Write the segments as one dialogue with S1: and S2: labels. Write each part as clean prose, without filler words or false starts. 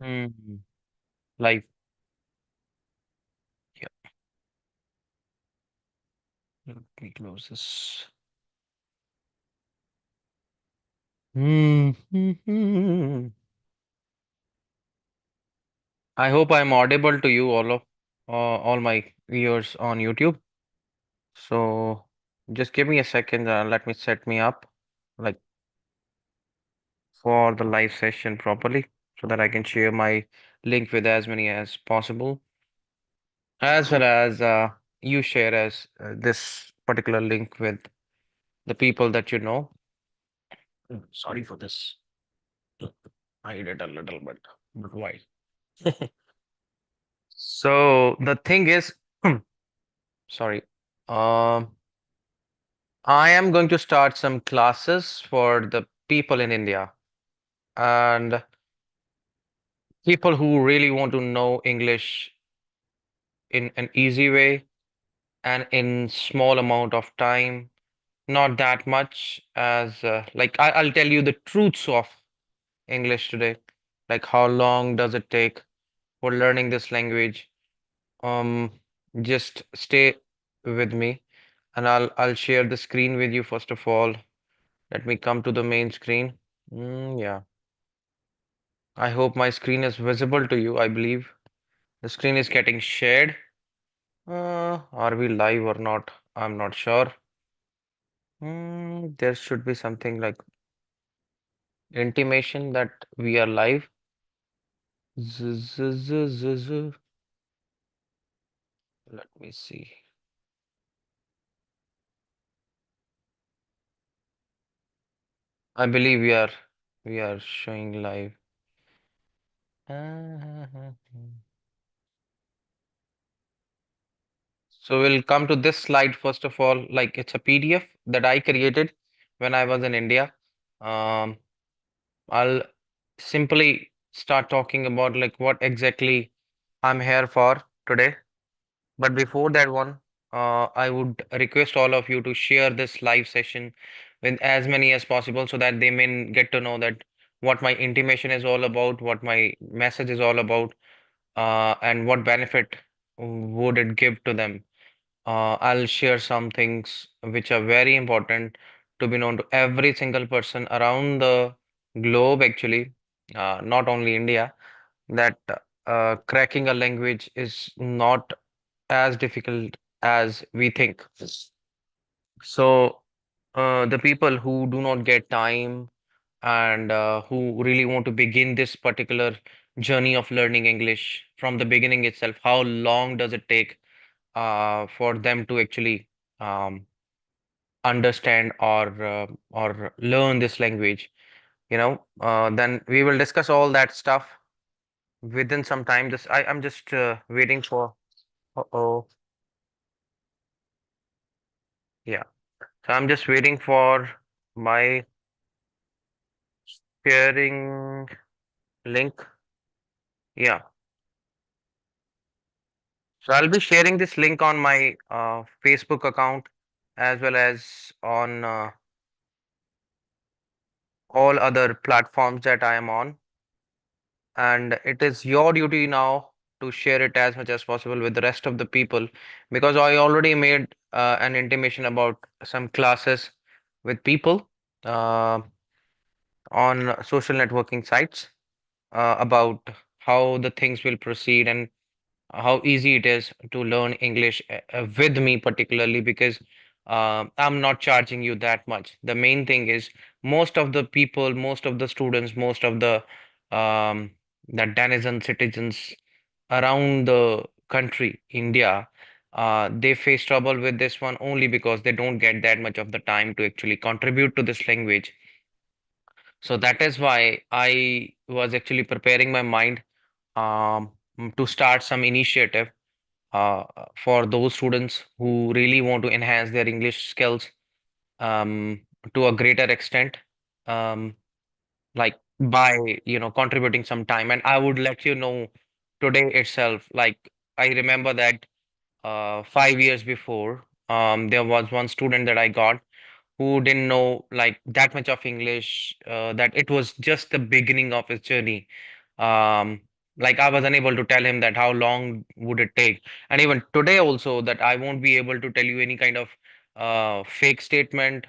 S1: Hmm. Life. Yeah. Let me close this. Hmm. I hope I'm audible to you, all my viewers on YouTube. So just give me a second. Let me set me up like for the live session properly so that I can share my link with as many as possible, as well as you share as this particular link with the people that you know. Sorry for this. I did a little bit, but why? So the thing is, sorry. Um, I am going to start some classes for the people in India and people who really want to know English in an easy way and in small amount of time, not that much as I'll tell you the truths of English today. Like how long does it take for learning this language? Um, just stay with me and I'll share the screen with you first of all. Let me come to the main screen. Yeah. I hope my screen is visible to you. I believe the screen is getting shared. Are we live or not? I'm not sure. There should be something like intimation that we are live. Z -z -z -z -z. Let me see. I believe we are showing live. So we'll come to this slide first of all. Like it's a PDF that I created when I was in India. Um, I'll simply start talking about like what exactly I'm here for today. But before that one, I would request all of you to share this live session with as many as possible so that they may get to know that what my intimation is all about, what my message is all about, and what benefit would it give to them. I'll share some things which are very important to be known to every single person around the globe, actually, not only India, that cracking a language is not as difficult as we think. So, the people who do not get time and who really want to begin this particular journey of learning English from the beginning itself, how long does it take for them to actually um, understand or learn this language? Then we will discuss all that stuff within some time. I'm just waiting for. Uh-oh, yeah. So I'm just waiting for my sharing link. Yeah. So I'll be sharing this link on my Facebook account as well as on all other platforms that I am on. And it is your duty now to share it as much as possible with the rest of the people because I already made an intimation about some classes with people uh, on social networking sites about how the things will proceed and how easy it is to learn English with me, particularly because I'm not charging you that much. The main thing is most of the people, most of the students, most of um, the denizen citizens around the country, India, they face trouble with this one only because they don't get that much of the time to actually contribute to this language. So that is why I was actually preparing my mind to start some initiative for those students who really want to enhance their English skills um, to a greater extent, um, like by contributing some time. And I would let you know today itself. Like I remember that 5 years before, there was one student that I got who didn't know like that much of English, that it was just the beginning of his journey. Um, like I was unable to tell him that how long would it take. And even today also that I won't be able to tell you any kind of fake statement,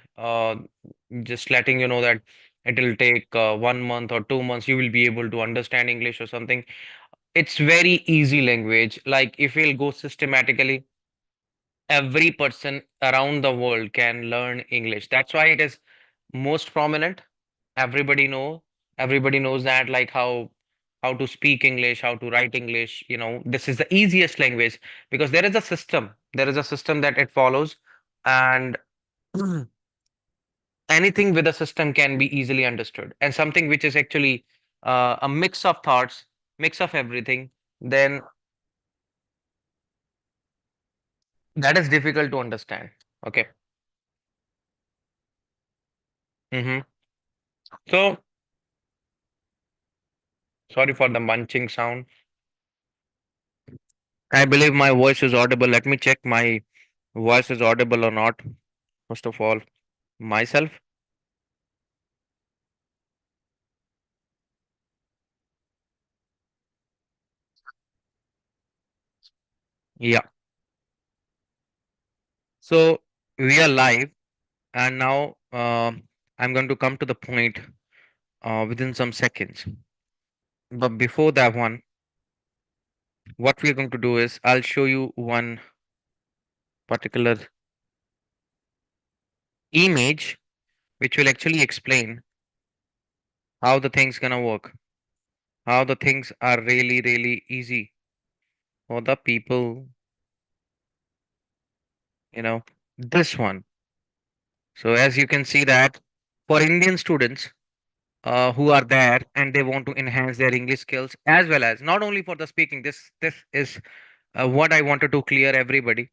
S1: just letting you know that it will take 1 month or 2 months, you will be able to understand English or something. It's very easy language. Like if we'll go systematically, every person around the world can learn English. That's why it is most prominent. Everybody know, everybody knows that like how to speak English, how to write English. This is the easiest language because there is a system. There is a system that it follows, and anything with a system can be easily understood. And something which is actually a mix of thoughts, mix of everything, then that is difficult to understand. Okay. Mm-hmm. So sorry for the munching sound. I believe my voice is audible. Let me check my voice is audible or not. First of all, myself. Yeah. So we are live, and now I'm going to come to the point within some seconds. But before that one, what we're going to do is I'll show you one particular image which will actually explain how the things gonna work, how the things are really, really easy for the people, you know, this one. So as you can see that for Indian students who are there and they want to enhance their English skills as well as not only for the speaking, this is what I wanted to clear everybody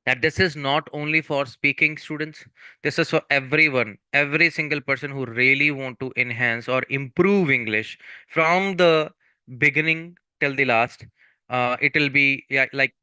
S1: that this is not only for speaking students, this is for everyone, every single person who really want to enhance or improve English from the beginning till the last. It will be, yeah, like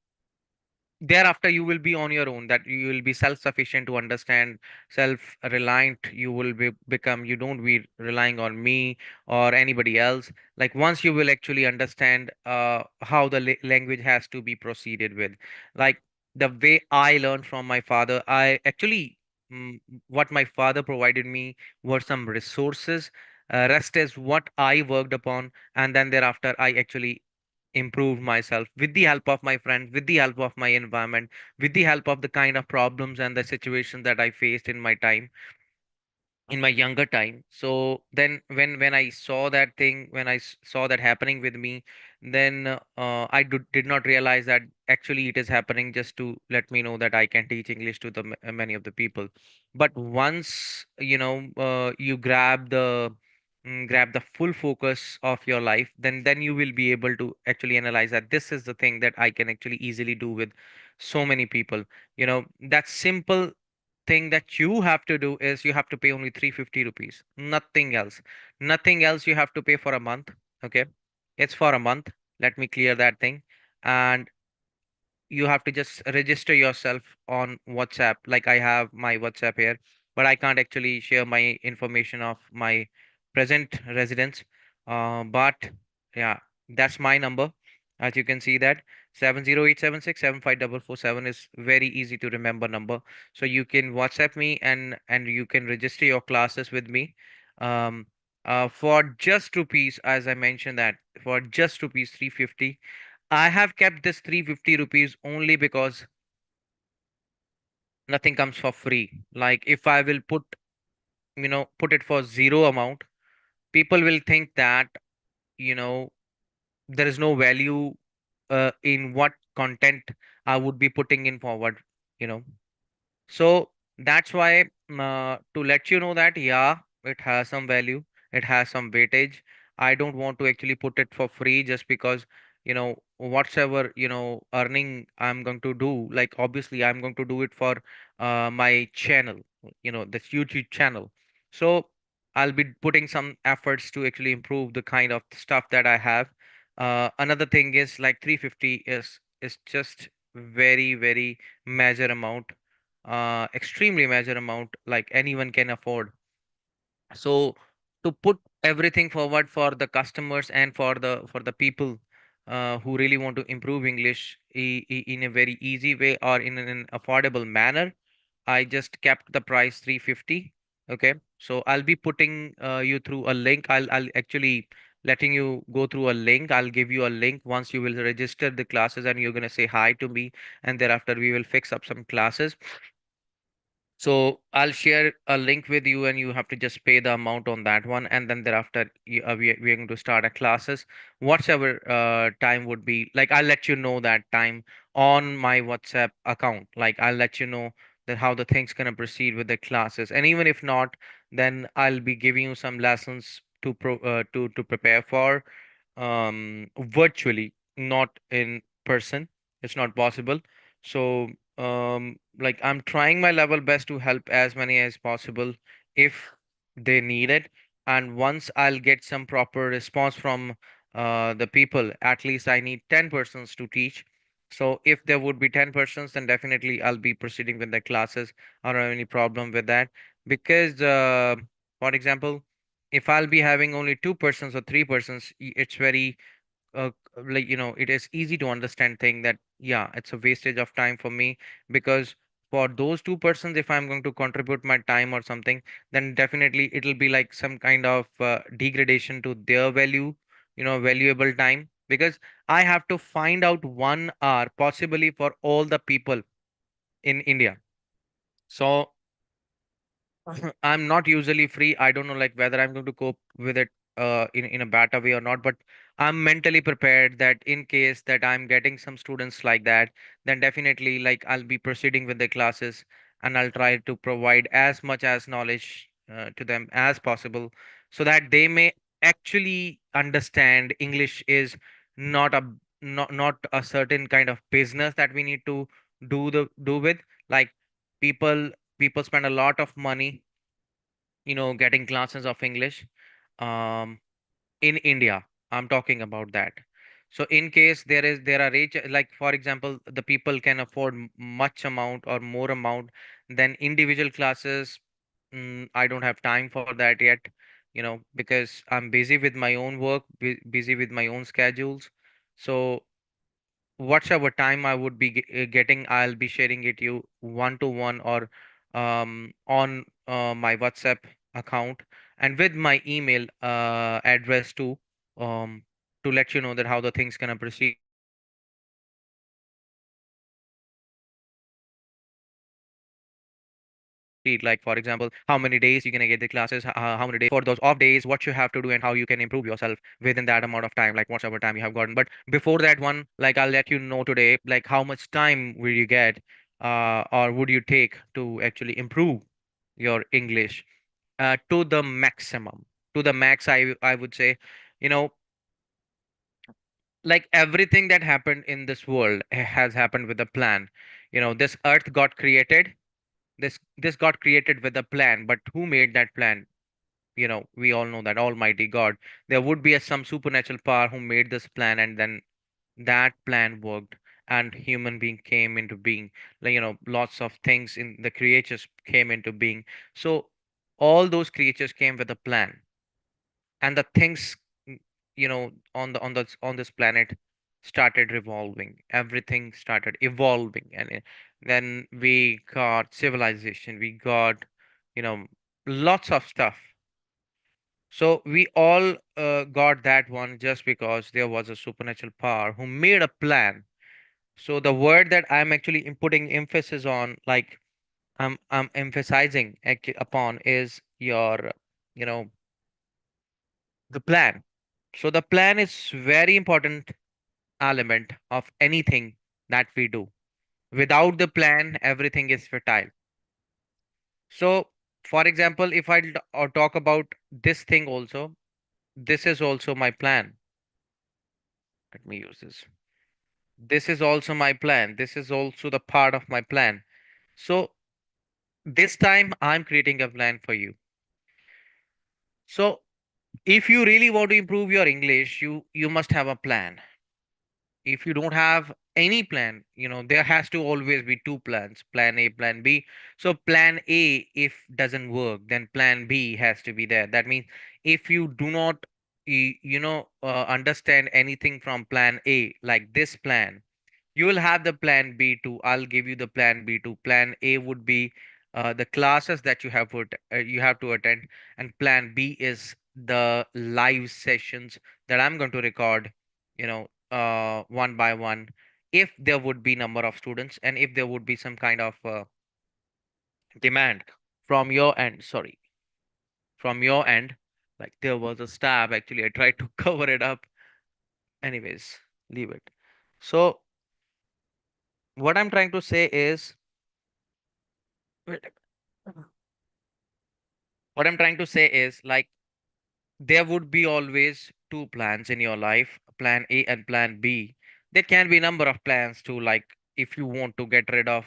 S1: thereafter you will be on your own, that you will be self sufficient to understand, self reliant. You will become, you don't be relying on me or anybody else. Like once you will actually understand how the language has to be proceeded with, like the way I learned from my father, I actually, what my father provided me were some resources. Rest is what I worked upon, and then thereafter I actually improved myself with the help of my friends, with the help of my environment, with the help of the kind of problems and the situations that I faced in my time, in my younger time. So then when I saw that thing, when saw that happening with me, then did not realize that actually it is happening just to let me know that I can teach English to the many of the people. But once you grab the full focus of your life, then you will be able to actually analyze that this is the thing that I can actually easily do with so many people. That simple thing that you have to do is you have to pay only 350 rupees, nothing else. Nothing else you have to pay for a month. Okay, it's for a month. Let me clear that thing. And you have to just register yourself on WhatsApp. Like I have my WhatsApp here, but I can't actually share my information of my present residence. But yeah, that's my number. As you can see that 7087675447 is very easy to remember number. So you can WhatsApp me and you can register your classes with me. Um, for just rupees, as I mentioned that for just rupees 350, I have kept this 350 rupees only because nothing comes for free. Like if I will put it for zero amount, people will think that, you know, there is no value in what content I would be putting in forward, you know. So that's why, to let you know that, yeah, it has some value, it has some weightage. I don't want to actually put it for free just because, whatsoever, earning I'm going to do, like obviously I'm going to do it for my channel, this YouTube channel. So I'll be putting some efforts to actually improve the kind of stuff that I have. Another thing is like 350 is just very, very major amount, extremely major amount, like anyone can afford. So to put everything forward for the customers and for the people who really want to improve English in a very easy way or in an affordable manner. I just kept the price 350. Okay. So I'll be putting you through a link. I'll actually letting you go through a link. I'll give you a link once you will register the classes and you're gonna say hi to me, and thereafter we will fix up some classes. So I'll share a link with you, and you have to just pay the amount on that one, and then thereafter we are going to start our classes. Whatever time would be, like I'll let you know that time on my WhatsApp account. Like I'll let you know that how the things gonna proceed with the classes, and even if not, then I'll be giving you some lessons to prepare for virtually, not in person. It's not possible. So like I'm trying my level best to help as many as possible if they need it. And once I'll get some proper response from the people, at least I need 10 persons to teach. So if there would be 10 persons, then definitely I'll be proceeding with the classes. I don't have any problem with that. Because for example, if I'll be having only 2 persons or 3 persons, it's very like it is easy to understand thing that yeah, it's a wastage of time for me. Because for those 2 persons, if I'm going to contribute my time or something, then definitely it'll be like some kind of degradation to their value, valuable time. Because I have to find out 1 hour possibly for all the people in India. So I'm not usually free. I don't know like whether I'm going to cope with it in a better way or not, but I'm mentally prepared that in case that I'm getting some students like that, then definitely like I'll be proceeding with the classes, and I'll try to provide as much as knowledge to them as possible, so that they may actually understand English is not a not a certain kind of business that we need to do with. Like people people spend a lot of money getting classes of English um in India. I'm talking about that. So in case there are rich, like for example, the people can afford much amount or more amount than individual classes. I don't have time for that yet, because I'm busy with my own work, busy with my own schedules. So whatever time I would be getting, I'll be sharing it you one to one, or on my WhatsApp account, and with my email address too, um, to let you know that how the things gonna proceed. Like for example, how many days you're gonna get the classes, how many days you're gonna get the how many days for those off days, what you have to do and how you can improve yourself within that amount of time, like whatever time you have gotten. But before that one, like I'll let you know today, like how much time will you get, or would you take to actually improve your English to the maximum, to the max. I would say, you know, like everything that happened in this world has happened with a plan. This earth got created. This got created with a plan, but who made that plan? We all know that Almighty God. There would be some supernatural power who made this plan, and then that plan worked, and human being came into being. Like, lots of things in the creatures came into being. So all those creatures came with a plan, and the things on this planet started revolving. Everything started evolving, and then we got civilization, we got lots of stuff. So we all got that one just because there was a supernatural power who made a plan. So the word that I'm actually putting emphasis on, like I'm emphasizing upon, is your you know the plan. So the plan is very important element of anything that we do. Without the plan, everything is fertile. So, for example, if or talk about this thing also, this is also my plan. Let me use this. This is also my plan. This is also the part of my plan. So, this time I'm creating a plan for you. So, if you really want to improve your English, you must have a plan. If you don't have any plan, there has to always be two plans, plan A, plan B. So plan A, if doesn't work, then plan B has to be there. That means if you do not understand anything from plan A, like this plan, you will have the plan B too. I'll give you the plan B too. Plan A would be the classes that you have to attend, and plan B is the live sessions that I'm going to record, one by one. If there would be number of students, and if there would be some kind of demand from your end, sorry, from your end, like there was a stab. Actually, I tried to cover it up. Anyways, leave it. So what I'm trying to say is. Wait What I'm trying to say is like there would be always two plans in your life, plan A and plan B. There can be number of plans too, like if you want to get rid of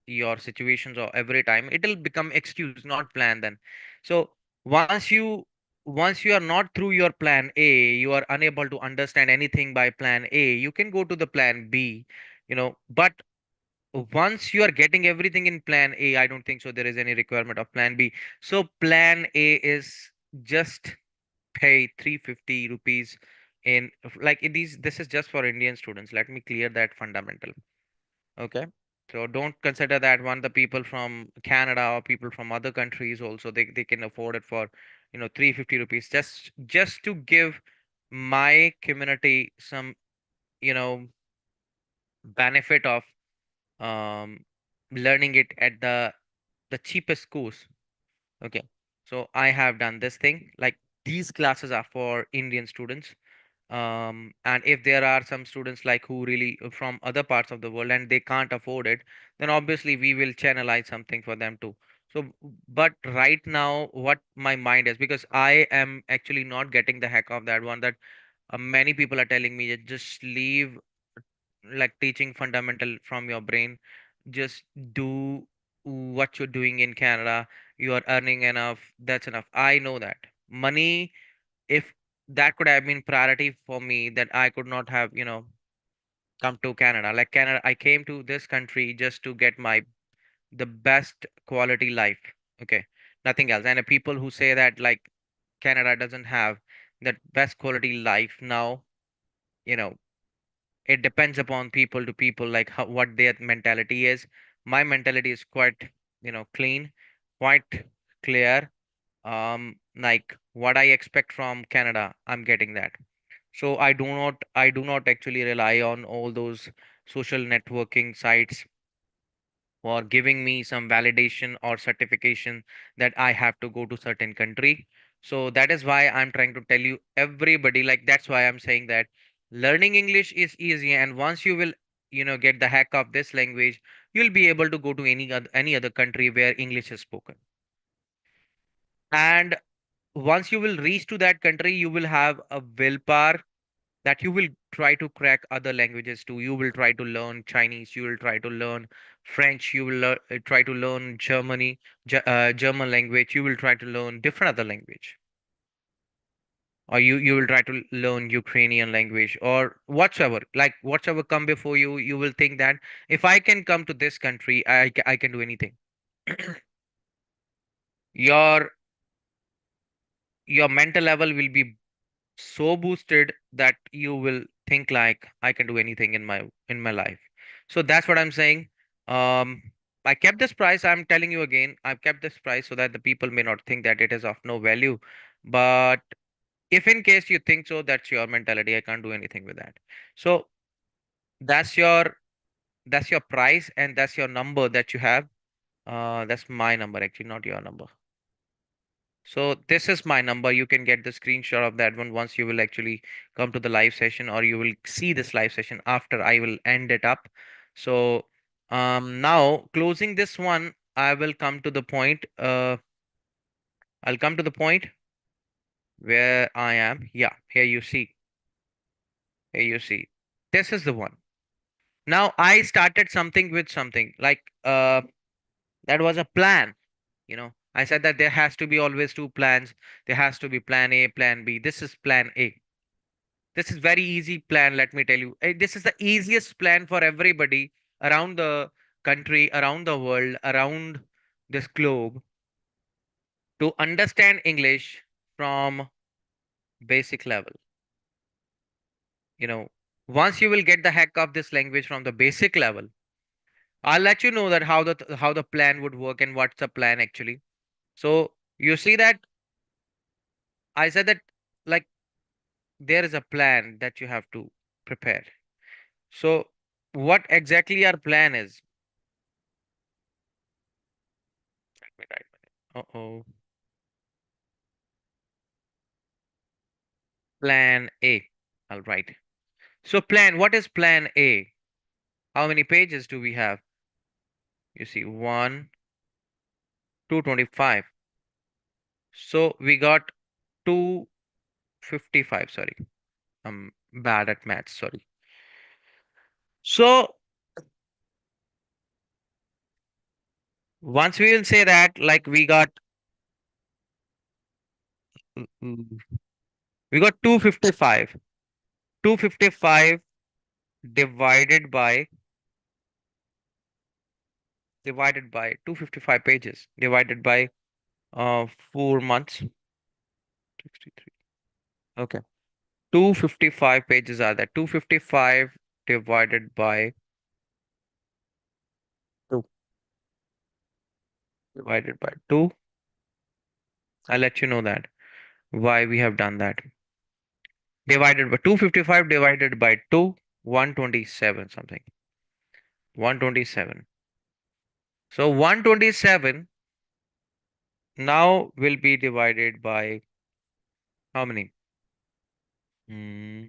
S1: your situations or every time, it'll become excuse, not plan then. So once you once you are not through your plan A, you are unable to understand anything by plan A, you can go to the plan B, but once you are getting everything in plan A, I don't think so there is any requirement of plan B. So plan A is just pay 350 rupees in like in these. This is just for Indian students. Let me clear that fundamental. Okay. So don't consider that one. The people from Canada or people from other countries also they can afford it for 350 rupees. Just to give my community some you know benefit of um learning it at the cheapest course. Okay. So I have done this thing. Like these classes are for Indian students. And if there are some students like who really from other parts of the world and they can't afford it, then obviously we will channelize something for them too. So, but right now, what my mind is, because I am actually not getting the heck of that one, that many people are telling me that just leave like teaching fundamental from your brain, just do what you're doing in Canada. You are earning enough, that's enough. I know that money, if that could have been priority for me, that I could not have come to Canada. Like Canada, I came to this country just to get my the best quality life. Okay, nothing else. And the people who say that like Canada doesn't have that best quality life now, you know it depends upon people to people, like what their mentality is. My mentality is quite clean, quite clear. Like what I expect from Canada, I'm getting that. So I do not actually rely on all those social networking sites for giving me some validation or certification that I have to go to certain country. So that is why I'm trying to tell you everybody, like that's why I'm saying that learning English is easy, and once you will get the hack of this language, you'll be able to go to any other country where English is spoken. And once you will reach to that country, you will have a willpower that you will try to crack other languages too. You will try to learn Chinese, you will try to learn French, you will try to learn German language, you will try to learn different other language, or you will try to learn Ukrainian language or whatsoever. Like whatsoever come before you, you will think that if I can come to this country, I can do anything. your your mental level will be so boosted that you will think like I can do anything in my life. So that's what I'm saying. um I kept this price. I'm telling you again, I've kept this price so that the people may not think that it is of no value. But if in case you think so, that's your mentality. I can't do anything with that. So that's your price, and that's your number that you have. That's my number, actually, not your number. So this is my number. You can get the screenshot of that one once you will actually come to the live session, or you will see this live session after I will end it up. So now closing this one, I will come to the point. I'll come to the point where I am. Yeah, here you see. Here you see. This is the one. Now I started something with something like that was a plan. I said that there has to be always two plans. There has to be plan A, plan B. This is plan A. This is very easy plan, let me tell you. This is the easiest plan for everybody around the country, around the world, around this globe to understand English from basic level. You know, once you will get the heck of this language from the basic level, I'll let you know that how the plan would work and what's the plan actually. So you see that I said that like there is a plan that you have to prepare. So what exactly our plan is? Let me write. Uh-oh. Plan A. All right. So plan, what is plan A? How many pages do we have? You see, 1, 225. So we got 255. Sorry, I'm bad at maths. Sorry. So once we will say that, like we got 255. 255 divided by 255 pages divided by 4 months. 63. Okay. 255 pages are there. 255 divided by 2. Divided by 2. I'll let you know that why we have done that. Divided by 255 divided by 2, 127 something. 127. So 127 now will be divided by how many? Hmm,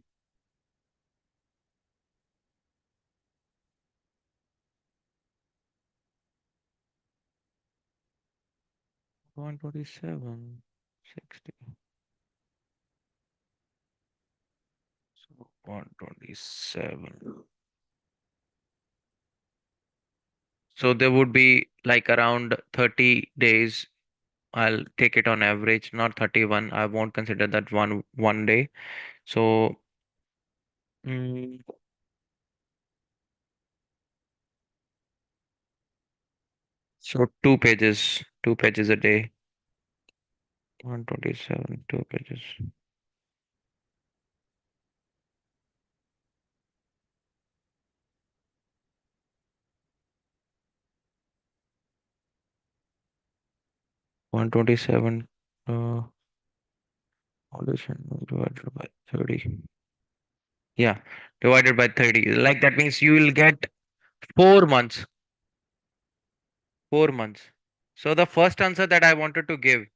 S1: 127, 60. So 127. So there would be like around 30 days. I'll take it on average, not 31. I won't consider that one day. So, mm, so 2 pages a day. 127, 2 pages. 127 audition divided by 30. Yeah, divided by 30. Like that means you will get 4 months. 4 months. So the first answer that I wanted to give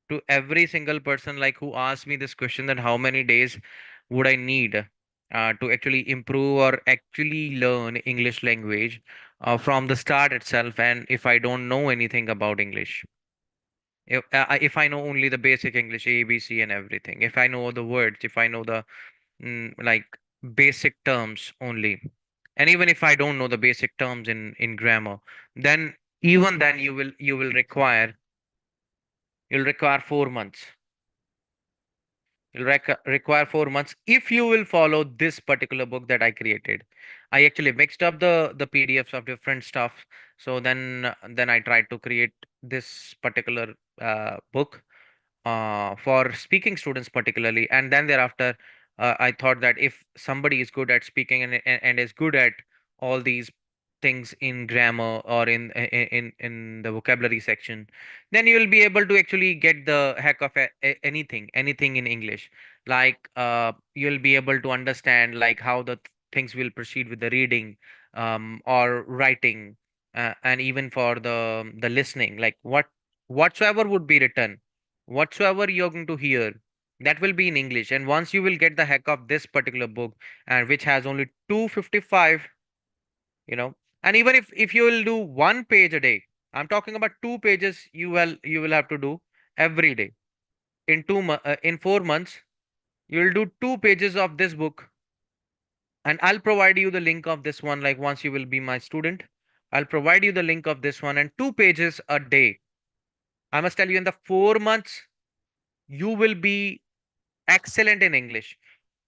S1: to every single person like who asked me this question, that how many days would I need to actually improve or actually learn English language from the start itself, and if I don't know anything about English. If I know only the basic English, A, B, C, and everything, if I know the words, if I know the like basic terms only, and even if I don't know the basic terms in grammar, then even then you'll require 4 months. You'll require 4 months if you will follow this particular book that I created. I actually mixed up the PDFs of different stuff. So then I tried to create this particular book for speaking students particularly, and then thereafter I thought that if somebody is good at speaking and is good at all these things in grammar or in the vocabulary section, then you will be able to actually get the heck of anything in English. Like you'll be able to understand like how the things will proceed with the reading or writing, and even for the listening, like whatsoever would be written, whatsoever you're going to hear, that will be in English. And once you will get the heck of this particular book, and which has only 255, you know, and even if you will do 1 page a day, I'm talking about 2 pages, you will have to do every day in 4 months. You will do 2 pages of this book, and I'll provide you the link of this one. Like once you will be my student, I'll provide you the link of this one, and 2 pages a day. I must tell you, in the 4 months, you will be excellent in English.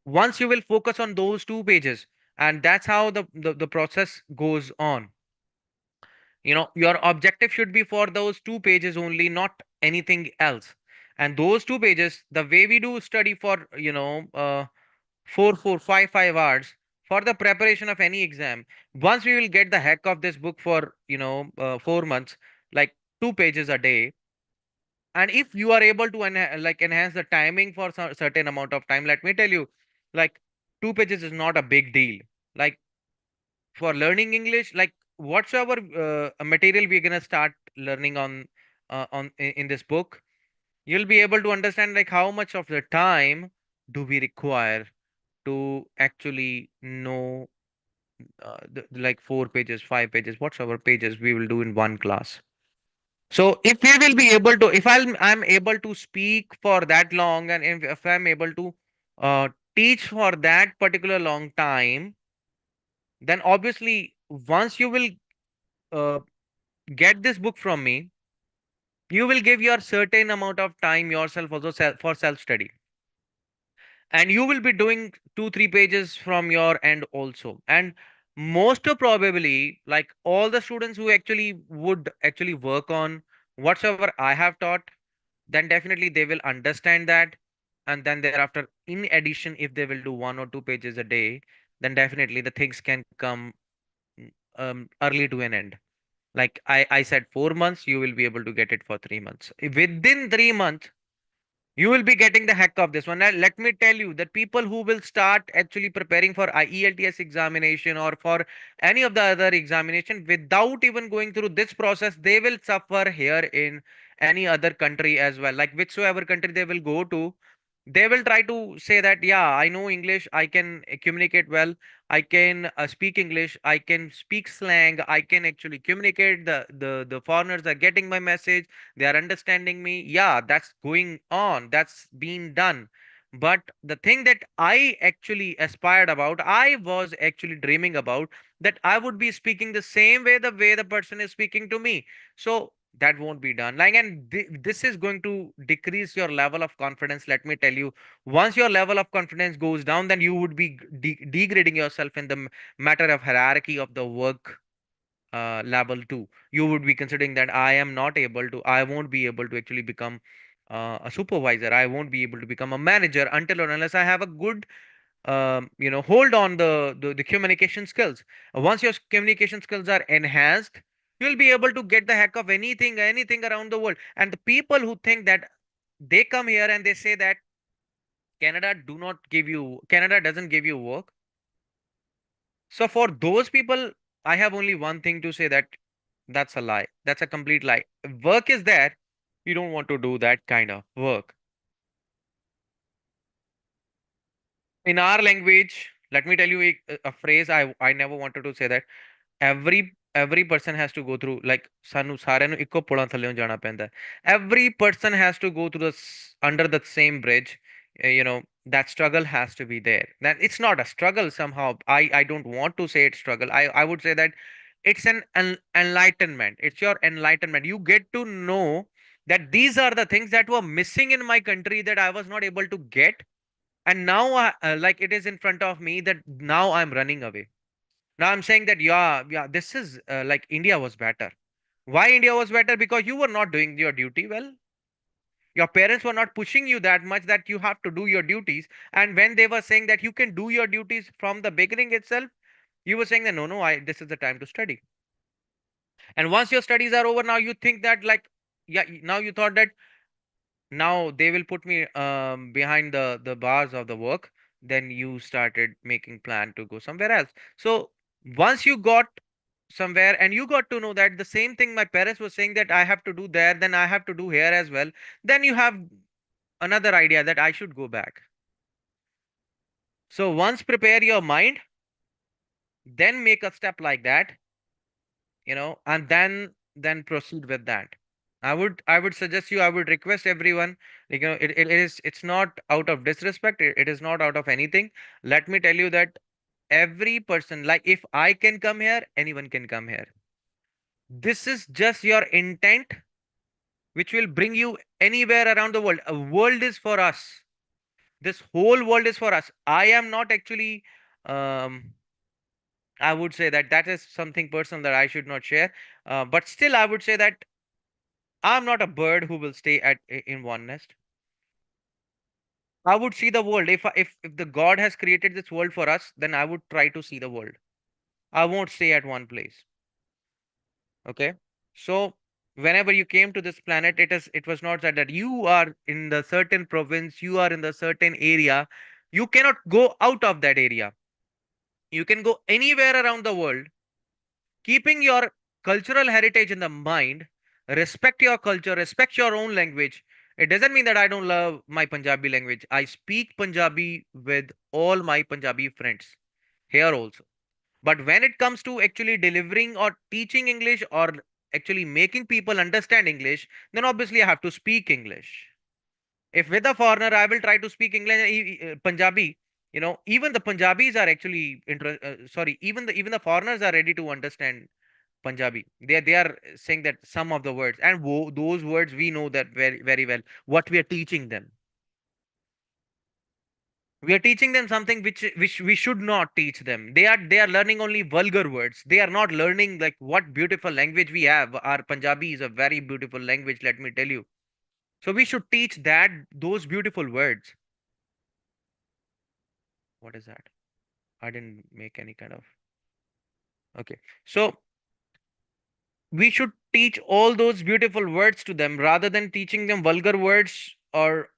S1: Once you will focus on those 2 pages, and that's how the process goes on. Your objective should be for those 2 pages only, not anything else. And those 2 pages, the way we do study for, 4, 4, 5 hours for the preparation of any exam, once we will get the heck of this book for, 4 months, like 2 pages a day. And if you are able to enhance the timing for some certain amount of time, let me tell you, like 2 pages is not a big deal. Like for learning English, like whatsoever material we're gonna start learning in this book, you'll be able to understand like how much of the time do we require to actually know like 4 pages, 5 pages, whatsoever pages we will do in one class. So if we will be able to, if I'm able to speak for that long, and if I'm able to teach for that particular long time, then obviously once you will uh, get this book from me, you will give your certain amount of time yourself also for self study, and you will be doing 2 3 pages from your end also. And most probably, like all the students who actually would actually work on whatsoever I have taught, then definitely they will understand that. And then thereafter, in addition, if they will do 1 or 2 pages a day, then definitely the things can come early to an end. Like I said, 4 months, you will be able to get it for 3 months. Within 3 months, you will be getting the heck of this one. Now, let me tell you that people who will start actually preparing for IELTS examination or for any of the other examination without even going through this process, they will suffer here in any other country as well. Like whichsoever country they will go to, they will try to say that, yeah, I know English, I can communicate well, I can speak English, I can speak slang, I can actually communicate. The foreigners are getting my message, they are understanding me. Yeah, that's going on, that's been done. But the thing that I actually aspired about, I was actually dreaming about, that I would be speaking the way the person is speaking to me. So that won't be done. Like, and this is going to decrease your level of confidence. Let me tell you, once your level of confidence goes down, then you would be degrading yourself in the matter of hierarchy of the work level 2. You would be considering that I won't be able to actually become a supervisor, I won't be able to become a manager until or unless I have a good hold on the communication skills. Once your communication skills are enhanced, you'll be able to get the heck of anything around the world. And the people who think that, they come here and they say that Canada doesn't give you work. So for those people, I have only one thing to say, that that's a lie. That's a complete lie. If work is there, you don't want to do that kind of work. In our language, let me tell you a phrase I never wanted to say, that every person has to go through, like sanu ਸਾਰਿਆਂ ਨੂੰ ਇੱਕੋ ਪੁਲਾਂ ਥੱਲੇੋਂ ਜਾਣਾ ਪੈਂਦਾ ਹੈ. Every person has to go through under the same bridge. That struggle has to be there. That it's not a struggle somehow. I don't want to say it's struggle. I would say that it's an enlightenment. It's your enlightenment. You get to know that these are the things that were missing in my country, that I was not able to get. And now like it is in front of me, that now I'm running away. Now I'm saying that, yeah, this is like India was better. Why India was better? Because you were not doing your duty well. Your parents were not pushing you that much that you have to do your duties. And when they were saying that you can do your duties from the beginning itself, you were saying that, no, no, I this is the time to study. And once your studies are over, now you think that, like, yeah, now you thought that now they will put me behind the bars of the work. Then you started making plan to go somewhere else. So once you got somewhere and you got to know that the same thing my parents were saying that I have to do there, then I have to do here as well, then you have another idea that I should go back. So once prepare your mind, then make a step like that, and then proceed with that. I would suggest you, I would request everyone, like, it's not out of disrespect, it is not out of anything. Let me tell you that every person, like if I can come here, anyone can come here. This is just your intent, which will bring you anywhere around the world. A world is for us. This whole world is for us. I am not actually um I would say that that is something personal that I should not share. But still, I would say that I'm not a bird who will stay in one nest. I would see the world. If the God has created this world for us, then I would try to see the world. I won't stay at one place. Okay. So whenever you came to this planet, it was not that you are in the certain province, you are in the certain area. You cannot go out of that area. You can go anywhere around the world, keeping your cultural heritage in the mind, respect your culture, respect your own language. It doesn't mean that I don't love my Punjabi language. I speak Punjabi with all my Punjabi friends here also. But when it comes to actually delivering or teaching English or actually making people understand English, then obviously I have to speak English. If with a foreigner, I will try to speak English, Punjabi. Even the Punjabis are actually sorry, even the foreigners are ready to understand Punjabi. They are saying that some of the words, and those words we know that very very well. What we are teaching them, we are teaching them something which we should not teach them. They are learning only vulgar words. They are not learning like what beautiful language we have. Our Punjabi is a very beautiful language. Let me tell you. So we should teach that those beautiful words. What is that? I didn't make any kind of. Okay. So we should teach all those beautiful words to them rather than teaching them vulgar words or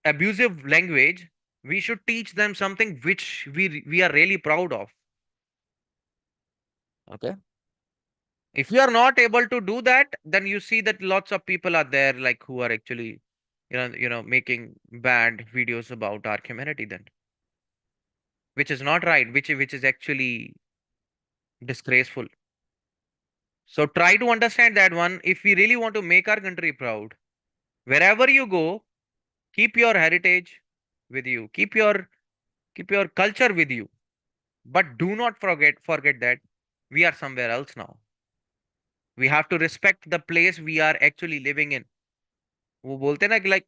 S1: abusive language. We should teach them something which we are really proud of. Okay. If you are not able to do that, then you see that lots of people are there like who are actually making bad videos about our humanity then, which is not right, which is actually disgraceful. So try to understand that one. If we really want to make our country proud, wherever you go, keep your heritage with you, keep your culture with you, but do not forget that we are somewhere else now. We have to respect the place we are actually living in. वो बोलते हैं ना कि like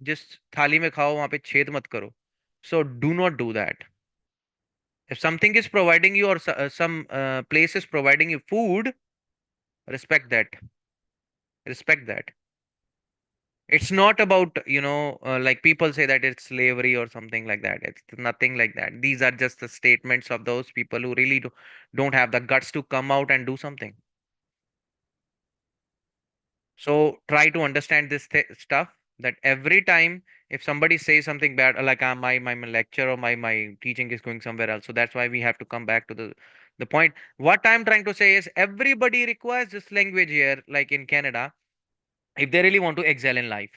S1: जिस थाली में खाओ वहां पे छेद मत करो. So do not do that. If something is providing you or some place is providing you food, respect that. Respect that. It's not about, like people say that it's slavery or something like that. It's nothing like that. These are just the statements of those people who really don't have the guts to come out and do something. So try to understand this stuff, that every time if somebody says something bad, like my lecture or my teaching is going somewhere else. So that's why we have to come back to the point. What I'm trying to say is everybody requires this language here, like in Canada, if they really want to excel in life.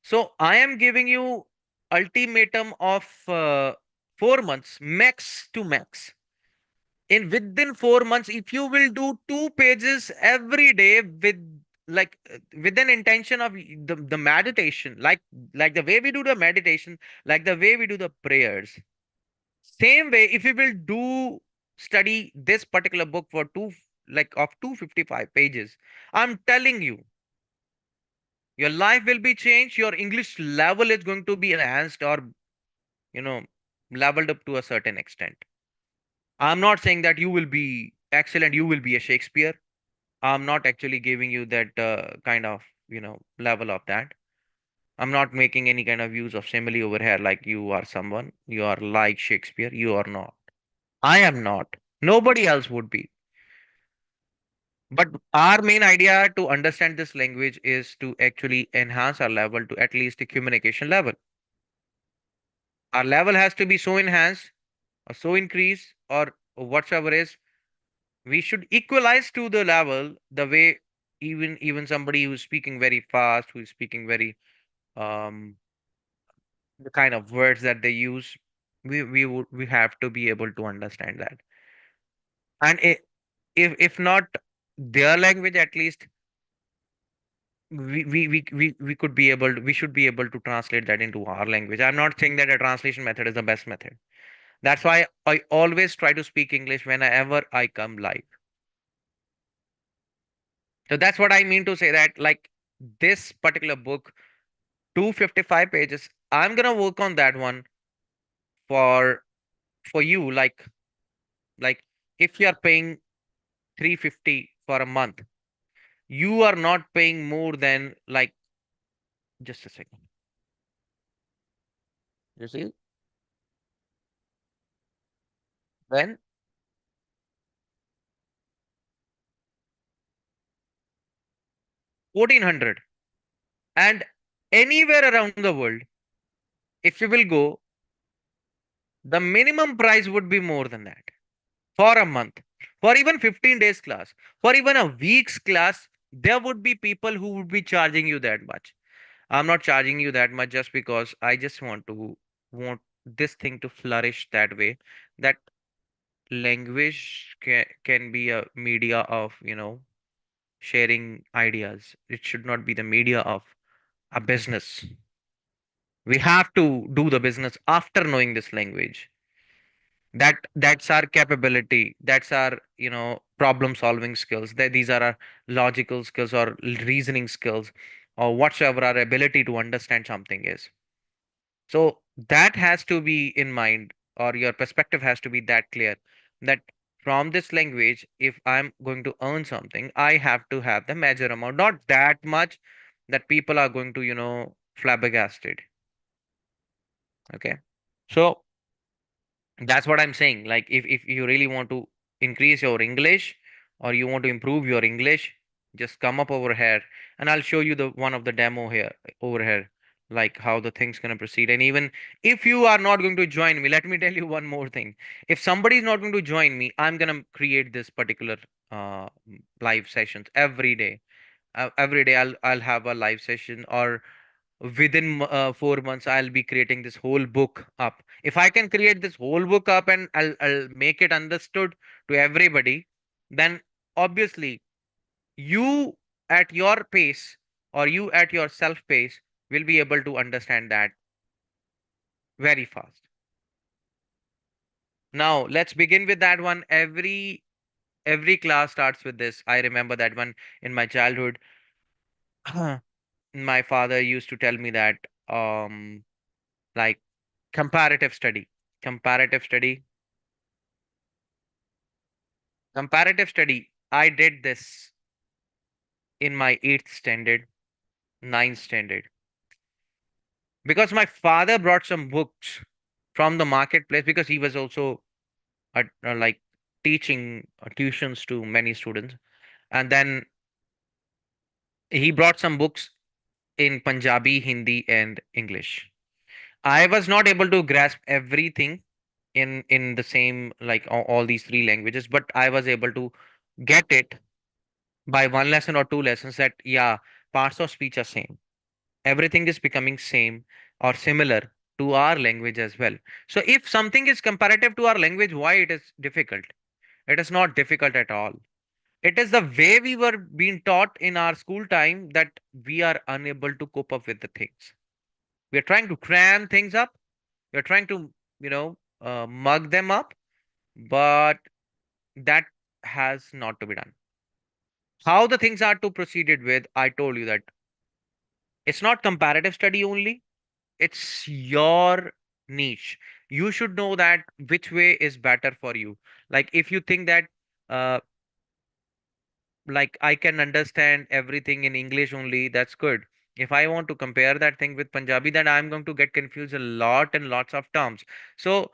S1: So I am giving you ultimatum of 4 months max to max. In within 4 months, if you will do 2 pages every day with an intention of the meditation, like the way we do the meditation, like the way we do the prayers, same way if you will do study this particular book for of 255 pages, I'm telling you, your life will be changed, your English level is going to be enhanced or you know leveled up to a certain extent. I'm not saying that you will be excellent, you will be a Shakespeare. I'm not actually giving you that kind of, level of that. I'm not making any kind of use of simile over here like you are someone, you are like Shakespeare. You are not. I am not. Nobody else would be. But our main idea to understand this language is to actually enhance our level to at least a communication level. Our level has to be so enhanced or so increased or whatsoever is, we should equalize to the level the way even somebody who's speaking very fast, who's speaking very um the kind of words that they use, we have to be able to understand that. And if not their language, at least we could be able to, we should be able to translate that into our language. I'm not saying that a translation method is the best method. That's why I always try to speak English whenever I come live. So that's what I mean to say, that like this particular book, 255 pages, I'm gonna work on that one for you. Like if you are paying 350 for a month, you are not paying more than like, just a second. You see, when 1400, and anywhere around the world, if you will go, the minimum price would be more than that for a month, for even 15 days class, for even a week's class. There would be people who would be charging you that much. I'm not charging you that much just because I just want this thing to flourish that way, that language can be a media of, sharing ideas. It should not be the media of a business. We have to do the business after knowing this language. That's our capability. That's our, problem solving skills. That these are our logical skills or reasoning skills, or whatsoever our ability to understand something is. So that has to be in mind, or your perspective has to be that clear, that from this language, if I'm going to earn something, I have to have the major amount, not that much that people are going to, flabbergasted. Okay. So that's what I'm saying. Like, if you really want to increase your English, or you want to improve your English, just come up over here and I'll show you the one of the demo here over here, like how the thing's gonna proceed. And even if you are not going to join me, let me tell you one more thing. If somebody is not going to join me, I'm gonna create this particular live sessions every day. Every day I'll have a live session, or within 4 months I'll be creating this whole book up. If I can create this whole book up and I'll make it understood to everybody, then obviously you at your pace, or you at your self pace, will be able to understand that very fast. Now let's begin with that one. Every class starts with this. I remember that one in my childhood. My father used to tell me that, like, comparative study. Comparative study. Comparative study. I did this in my 8th standard, 9th standard, because my father brought some books from the marketplace, because he was also like teaching tuitions to many students. And then he brought some books in Punjabi, Hindi, and English. I was not able to grasp everything in the same, like, all these three languages, but I was able to get it by one lesson or two lessons, that yeah, parts of speech are same, everything is becoming same or similar to our language as well. So if something is comparative to our language, why it is difficult? It is not difficult at all. It is the way we were being taught in our school time, that we are unable to cope up with the things. We are trying to cram things up, we are trying to, mug them up, but that has not to be done. How the things are to proceeded with, I told you that it's not comparative study only, it's your niche. You should know that which way is better for you. Like, if you think that, uh like, I can understand everything in English only, that's good. If I want to compare that thing with Punjabi, then I'm going to get confused a lot and lots of terms. So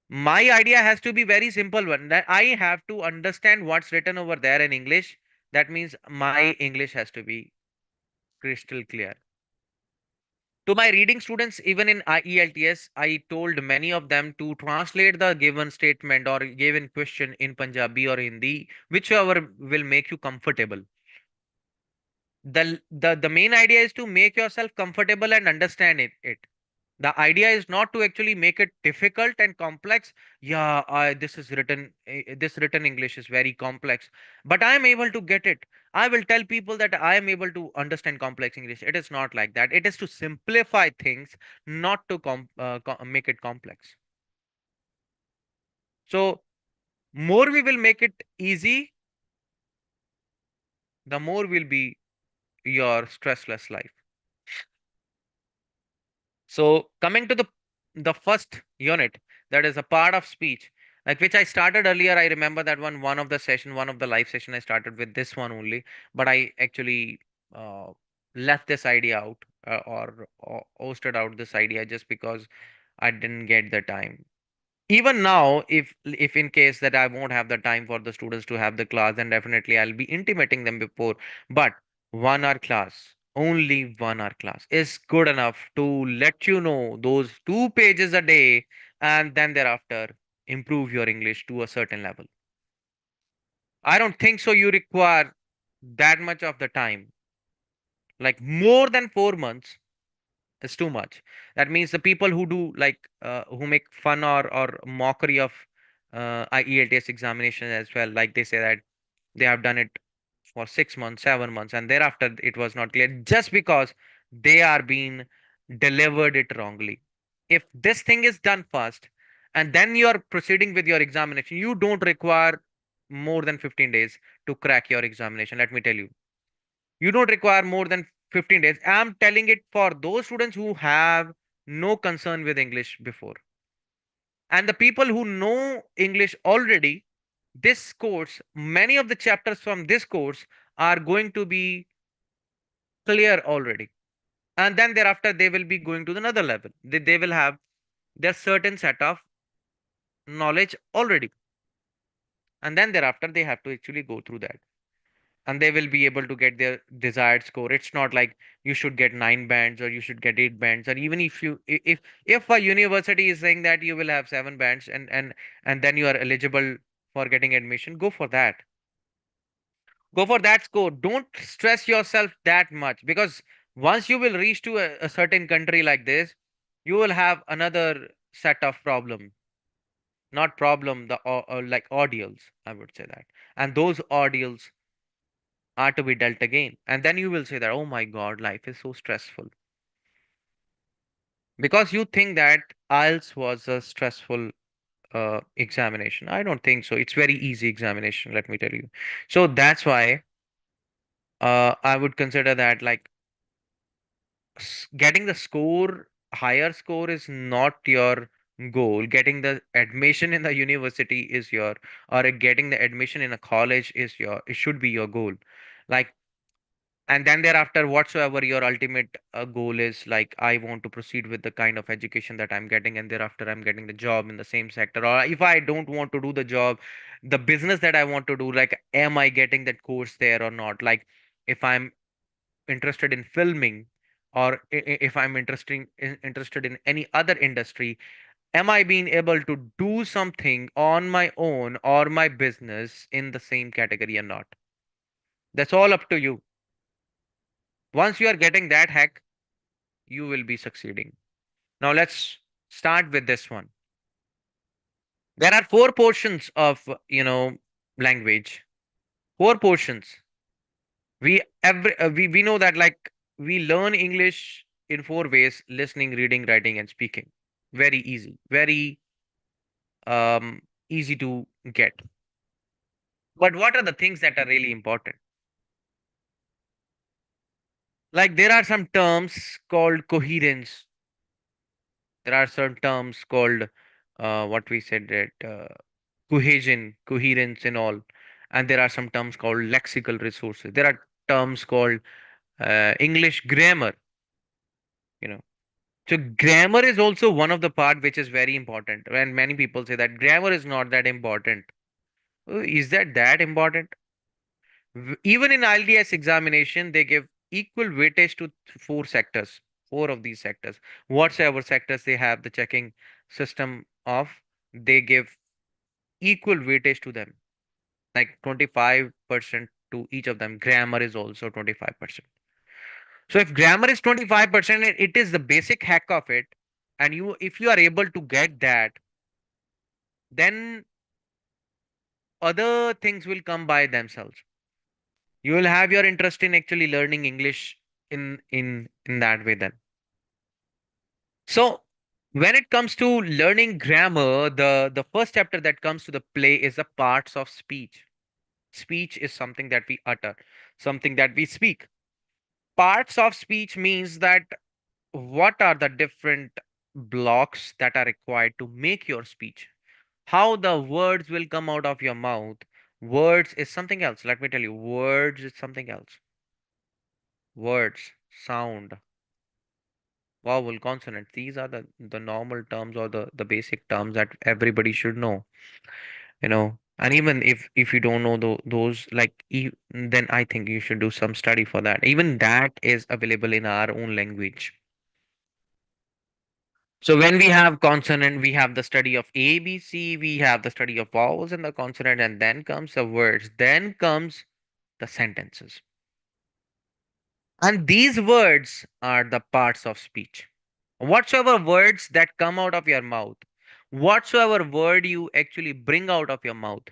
S1: my idea has to be very simple one, that I have to understand what's written over there in English. That means my English has to be crystal clear. To my reading students, even in IELTS, I told many of them to translate the given statement or given question in Punjabi or Hindi, whichever will make you comfortable. The main idea is to make yourself comfortable and understand it. The idea is not to actually make it difficult and complex. Yeah, this is written, this written English is very complex, but I am able to get it. I will tell people that I am able to understand complex English. It is not like that. It is to simplify things, not to make it complex. So more we will make it easy, the more will be your stressless life. So coming to the first unit, that is a part of speech, like which I started earlier. I remember that one of the session, one of the live session, I started with this one only, but I actually left this idea out, or hosted out this idea, just because I didn't get the time. Even now, if in case that I won't have the time for the students to have the class, then definitely I'll be intimating them before. But 1 hour class, only 1 hour class is good enough to let you know those 2 pages a day, and then thereafter improve your English to a certain level. I don't think so you require that much of the time. Like more than 4 months is too much. That means the people who do like who make fun or mockery of IELTS examination as well, like they say that they have done it for 6 months, 7 months, and thereafter it was not clear just because they are being delivered it wrongly. If this thing is done first and then you are proceeding with your examination, you don't require more than 15 days to crack your examination. Let me tell you, you don't require more than 15 days. I'm telling it for those students who have no concern with English before. And the people who know English already, this course, many of the chapters from this course are going to be clear already. And then thereafter, they will be going to another level. They will have their certain set of knowledge already. And then thereafter, they have to actually go through that. And they will be able to get their desired score. It's not like you should get 9 bands or you should get 8 bands, or even if you if a university is saying that you will have 7 bands and then you are eligible for getting admission, go for that score. Don't stress yourself that much, because once you will reach to a certain country like this, you will have another set of problem, not problem, the like ordeals, I would say that. And those ordeals are to be dealt again. And then you will say that, oh my God, life is so stressful. Because you think that IELTS was a stressful examination. I don't think so. It's very easy examination, let me tell you. So that's why I would consider that like getting the score, higher score is not your goal. Getting the admission in the university is your, or getting the admission in a college is your, it should be your goal. Like, and then thereafter whatsoever your ultimate goal is, like I want to proceed with the kind of education that I'm getting, and thereafter I'm getting the job in the same sector, or if I don't want to do the job, the business that I want to do, like am I getting that course there or not? Like if I'm interested in filming, or if I'm interested in any other industry, am I being able to do something on my own or my business in the same category or not? That's all up to you. Once you are getting that hack, you will be succeeding. Now let's start with this one. There are four portions of, language. Four portions. We know that like we learn English in four ways: listening, reading, writing, and speaking. Very easy. Very easy to get. But what are the things that are really important? Like there are some terms called coherence. There are some terms called what we said that cohesion, coherence, and all. And there are some terms called lexical resources. There are terms called English grammar, you know. So grammar is also one of the part which is very important. And many people say that grammar is not that important. Is that important? Even in IELTS examination, they give equal weightage to four sectors, four of these sectors. Whatsoever sectors they have the checking system of, they give equal weightage to them, like 25% to each of them. Grammar is also 25%. So if grammar is 25%, it is the basic hack of it. And you, if you are able to get that, then other things will come by themselves. You will have your interest in actually learning English in that way then. So when it comes to learning grammar, the first chapter that comes to the play is the parts of speech. Speech is something that we utter, something that we speak. Parts of speech means that what are the different blocks that are required to make your speech, how the words will come out of your mouth. Words is something else, let me tell you, words is something else. Words, sound, vowel, consonant. These are the normal terms or the basic terms that everybody should know, you know. And even if you don't know those, like, then I think you should do some study for that. Even that is available in our own language. So when we have consonant, we have the study of A, B, C, we have the study of vowels and the consonant, and then comes the words, then comes the sentences. And these words are the parts of speech. Whatsoever words that come out of your mouth, whatsoever word you actually bring out of your mouth,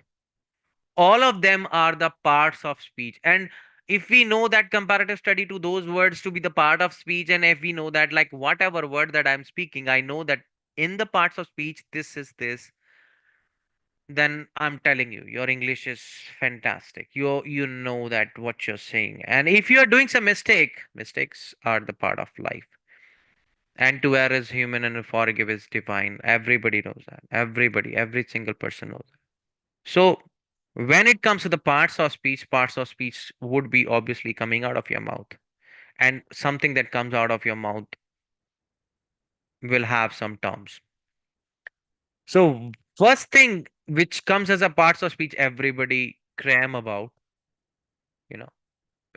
S1: all of them are the parts of speech. And if we know that comparative study to those words to be the part of speech, and if we know that, like, whatever word that I'm speaking, I know that in the parts of speech this is this, then I'm telling you, your English is fantastic. You know that what you're saying. And if you are doing some mistakes are the part of life. And to err is human and to forgive is divine. Everybody knows that. Everybody, every single person knows that. So when it comes to the parts of speech would be obviously coming out of your mouth. And something that comes out of your mouth will have some terms. So first thing which comes as a parts of speech, everybody cram about, you know,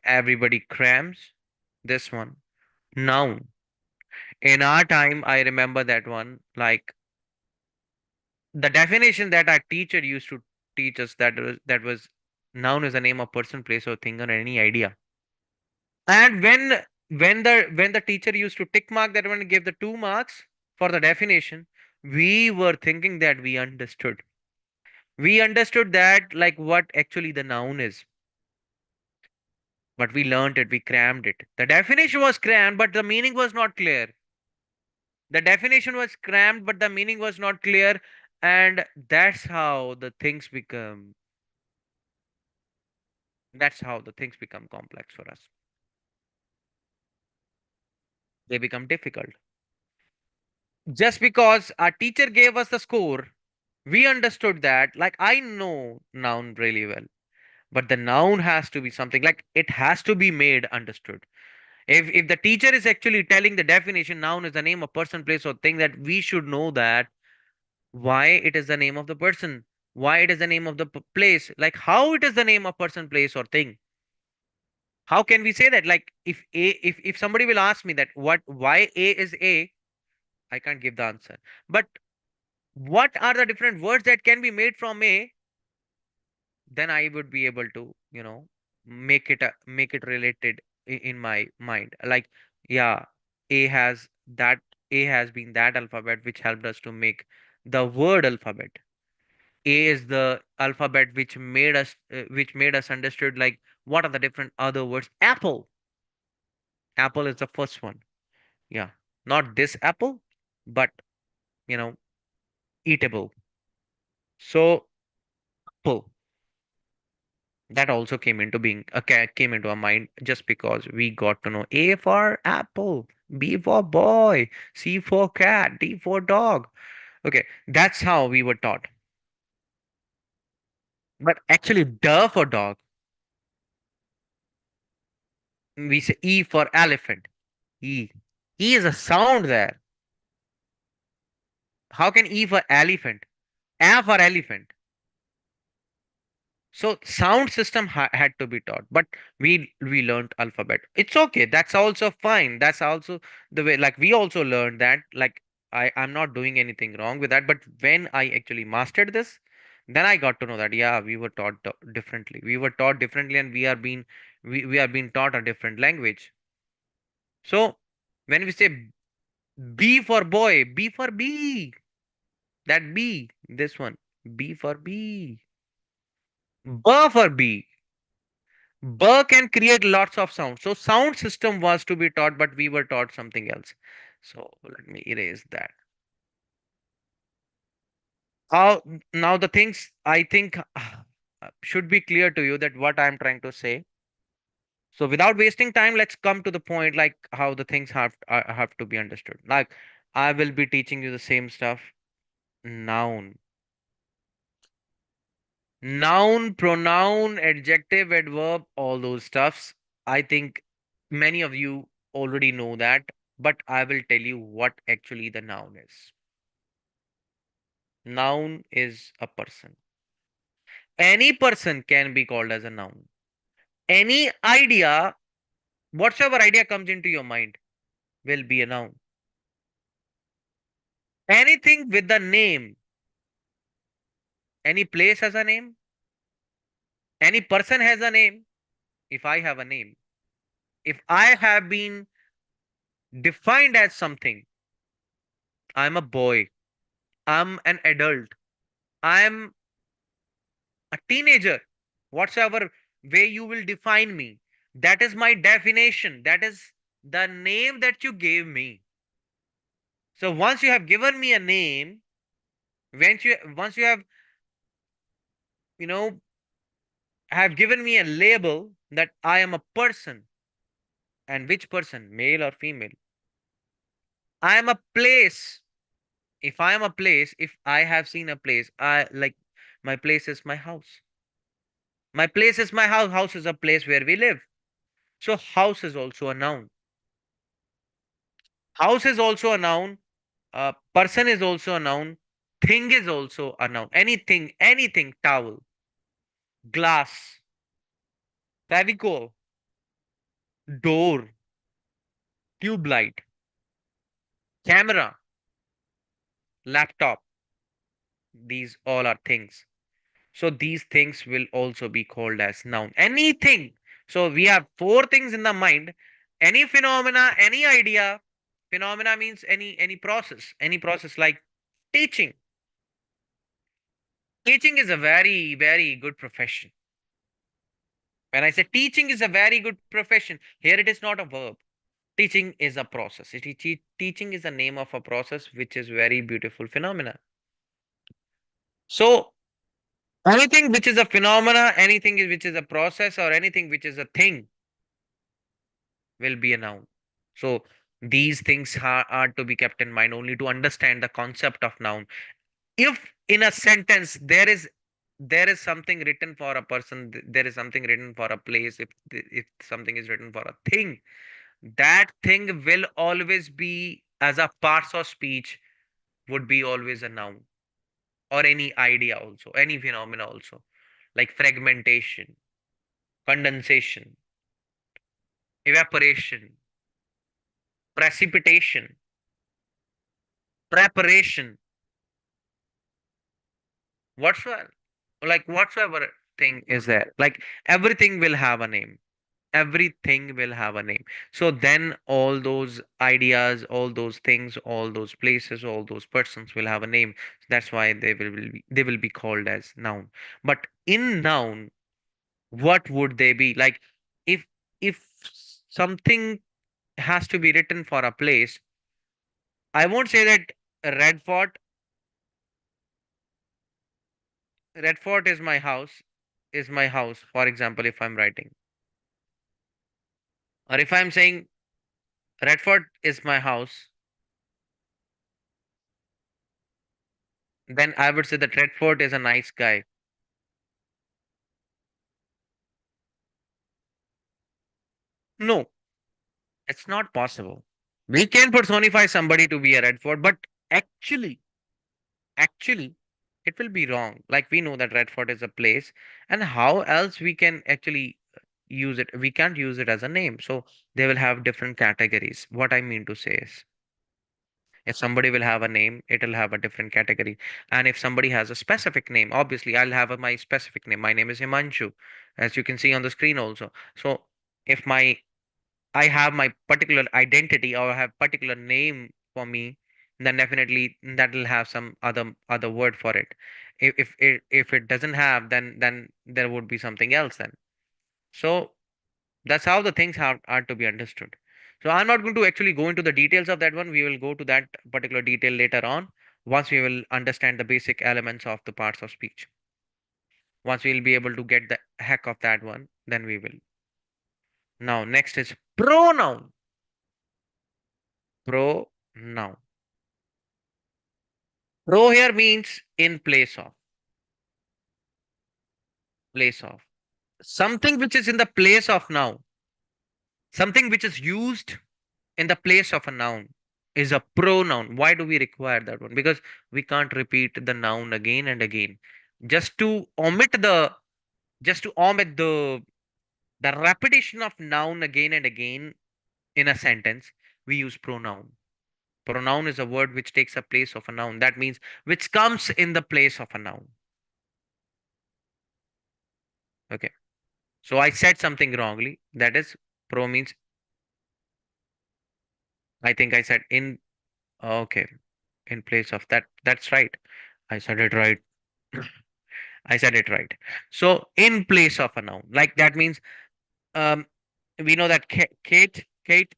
S1: everybody crams this one. Noun. In our time, I remember that one, like the definition that our teacher used to teach us, that was noun is a name of person, place, or thing, or any idea. And when the teacher used to tick mark that one and give the 2 marks for the definition, we were thinking that we understood. We understood that, like, what actually the noun is. But we learned it, we crammed it. The definition was crammed, but the meaning was not clear. The definition was crammed, but the meaning was not clear. And that's how the things become complex for us. They become difficult. Just because our teacher gave us the score, we understood that, like, I know noun really well, but the noun has to be something, like, it has to be made understood. If the teacher is actually telling the definition, noun is the name of person, place, or thing, that we should know that why it is the name of the person, why it is the name of the place, like how it is the name of person, place, or thing. How can we say that? Like, if somebody will ask me that why A is A, I can't give the answer. But what are the different words that can be made from A, then I would be able to, make it related in my mind. Like, yeah, A has that A has been that alphabet which helped us to make the word alphabet. A is the alphabet which made us understood, like, what are the different other words. Apple. Apple is the first one. Yeah. Not this apple, but, you know, eatable. So apple, that also came into our mind just because we got to know A for apple, B for boy, C for cat, D for dog. Okay, that's how we were taught. But actually, D for dog, we say E for elephant. E. E is a sound there. How can E for elephant? A for elephant. So sound system had to be taught, but we learned alphabet. It's okay. That's also fine. That's also the way. Like, we also learned that. Like, I'm not doing anything wrong with that. But when I actually mastered this, then I got to know that, yeah, we were taught differently. We were taught differently, and we are being taught a different language. So when we say B for boy, B for bee, that B, this one, B for bee, B for bee. B can create lots of sound. So sound system was to be taught, but we were taught something else. So let me erase that. How now the things I think should be clear to you that what I'm trying to say. So without wasting time, let's come to the point, like how the things have to be understood. Like, I will be teaching you the same stuff. Noun, noun, pronoun, adjective, adverb, all those stuffs. I think many of you already know that. but I will tell you what actually the noun is. Noun is a person. Any person can be called as a noun. Any idea, whatsoever idea comes into your mind, will be a noun. Anything with a name, any place has a name, any person has a name. If I have a name, if I have been defined as something, I'm a boy, I'm an adult, I'm a teenager, whatsoever way you will define me, that is my definition. That is the name that you gave me. So once you have given me a name, once you you know have given me a label that I am a person, and which person, male or female, I am a place. If I am a place, if I have seen a place, I like, my place is my house. My place is my house. House is a place where we live. So house is also a noun. House is also a noun. Person is also a noun. Thing is also a noun. Anything, towel, glass, favicol, door, tube light, camera, laptop. These all are things. So these things will also be called as noun. Anything. So we have four things in the mind. Any phenomena, any idea. Phenomena means any process like teaching. Teaching is a very, very good profession. When I say teaching is a very good profession, here it is not a verb. Teaching is a process. Teaching is the name of a process which is very beautiful phenomena. So anything which is a phenomena, which is a process, or anything which is a thing will be a noun. So these things are to be kept in mind only to understand the concept of noun. If in a sentence there is something written for a person, there is something written for a place, if something is written for a thing, that thing will always be as a parts of speech, would be always a noun. Or any idea also, any phenomena also, like fragmentation, condensation, evaporation, precipitation, preparation, whatsoever, whatsoever thing is there, like everything will have a name. Everything will have a name. So then all those ideas, all those things, all those places, all those persons will have a name. That's why they will be called as noun. But in noun, what would they be like? If if something has to be written for a place, I won't say that red fort red fort is my house, for example, if I'm writing, or if I'm saying red fort is my house, then I would say that red fort is a nice guy. No, it's not possible. We can personify somebody to be a red fort, but actually actually it will be wrong. Like, we know that red fort is a place, and how else we can actually use it? We can't use it as a name. So they will have different categories. What I mean to say is, if somebody will have a name, it'll have a different category. And if somebody has a specific name, obviously I'll have my specific name. My name is Himanshu, as you can see on the screen also. So if I have my particular identity, or I have particular name for me, then definitely that will have some other word for it. If it doesn't have, then there would be something else then. So that's how the things are to be understood. So I'm not going to actually go into the details of that one. We will go to that particular detail later on, once we will understand the basic elements of the parts of speech. Once we'll be able to get the heck of that one, then we will. Now next is pronoun. Pronoun. Pro here means in place of. Place of. Something which is in the place of now. Something which is used in the place of a noun is a pronoun. Why do we require that one? Because we can't repeat the noun again and again. Just to omit the just to omit the repetition of noun again and again in a sentence, we use pronoun. Pronoun is a word which takes a place of a noun. That means which comes in the place of a noun. Okay. So I said something wrongly. That is, pro means, I think I said in. Okay. In place of that. That's right. I said it right. I said it right. So in place of a noun, like that means, um, we know that Kate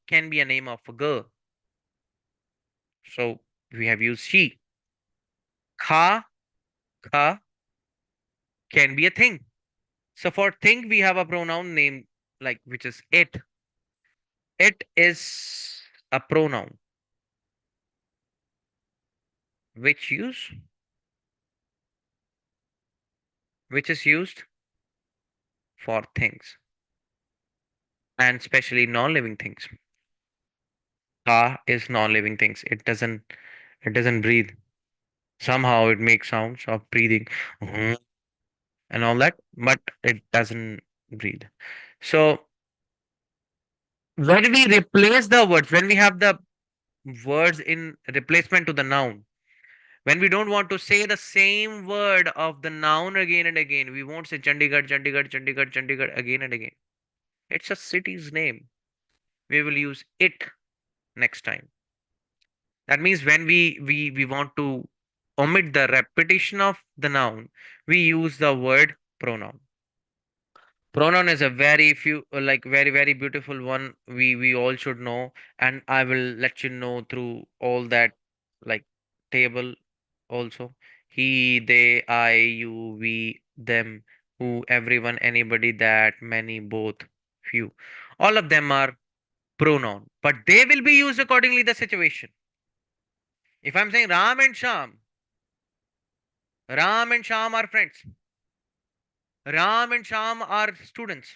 S1: can be a name of a girl. So we have used she. Kha, kha can be a thing. So for thing, we have a pronoun name like which is it. It is a pronoun which use which is used for things and especially non-living things. Ka is non-living things. It doesn't breathe. Somehow it makes sounds of breathing and all that, but it doesn't breathe. So when we replace the words, when we have the words in replacement to the noun, when we don't want to say the same word of the noun again and again, we won't say Chandigarh, Chandigarh, Chandigarh, Chandigarh again and again. It's a city's name. We will use it next time. That means when we want to omit the repetition of the noun, we use the word pronoun. Pronoun is a very few like very very beautiful one. We all should know, and I will let you know through all that like table also. He, they, I, you, we, them, who, everyone, anybody, that, many, both, few. All of them are pronoun, but they will be used accordingly the situation. If I'm saying Ram and Sham are friends. Ram and Sham are students.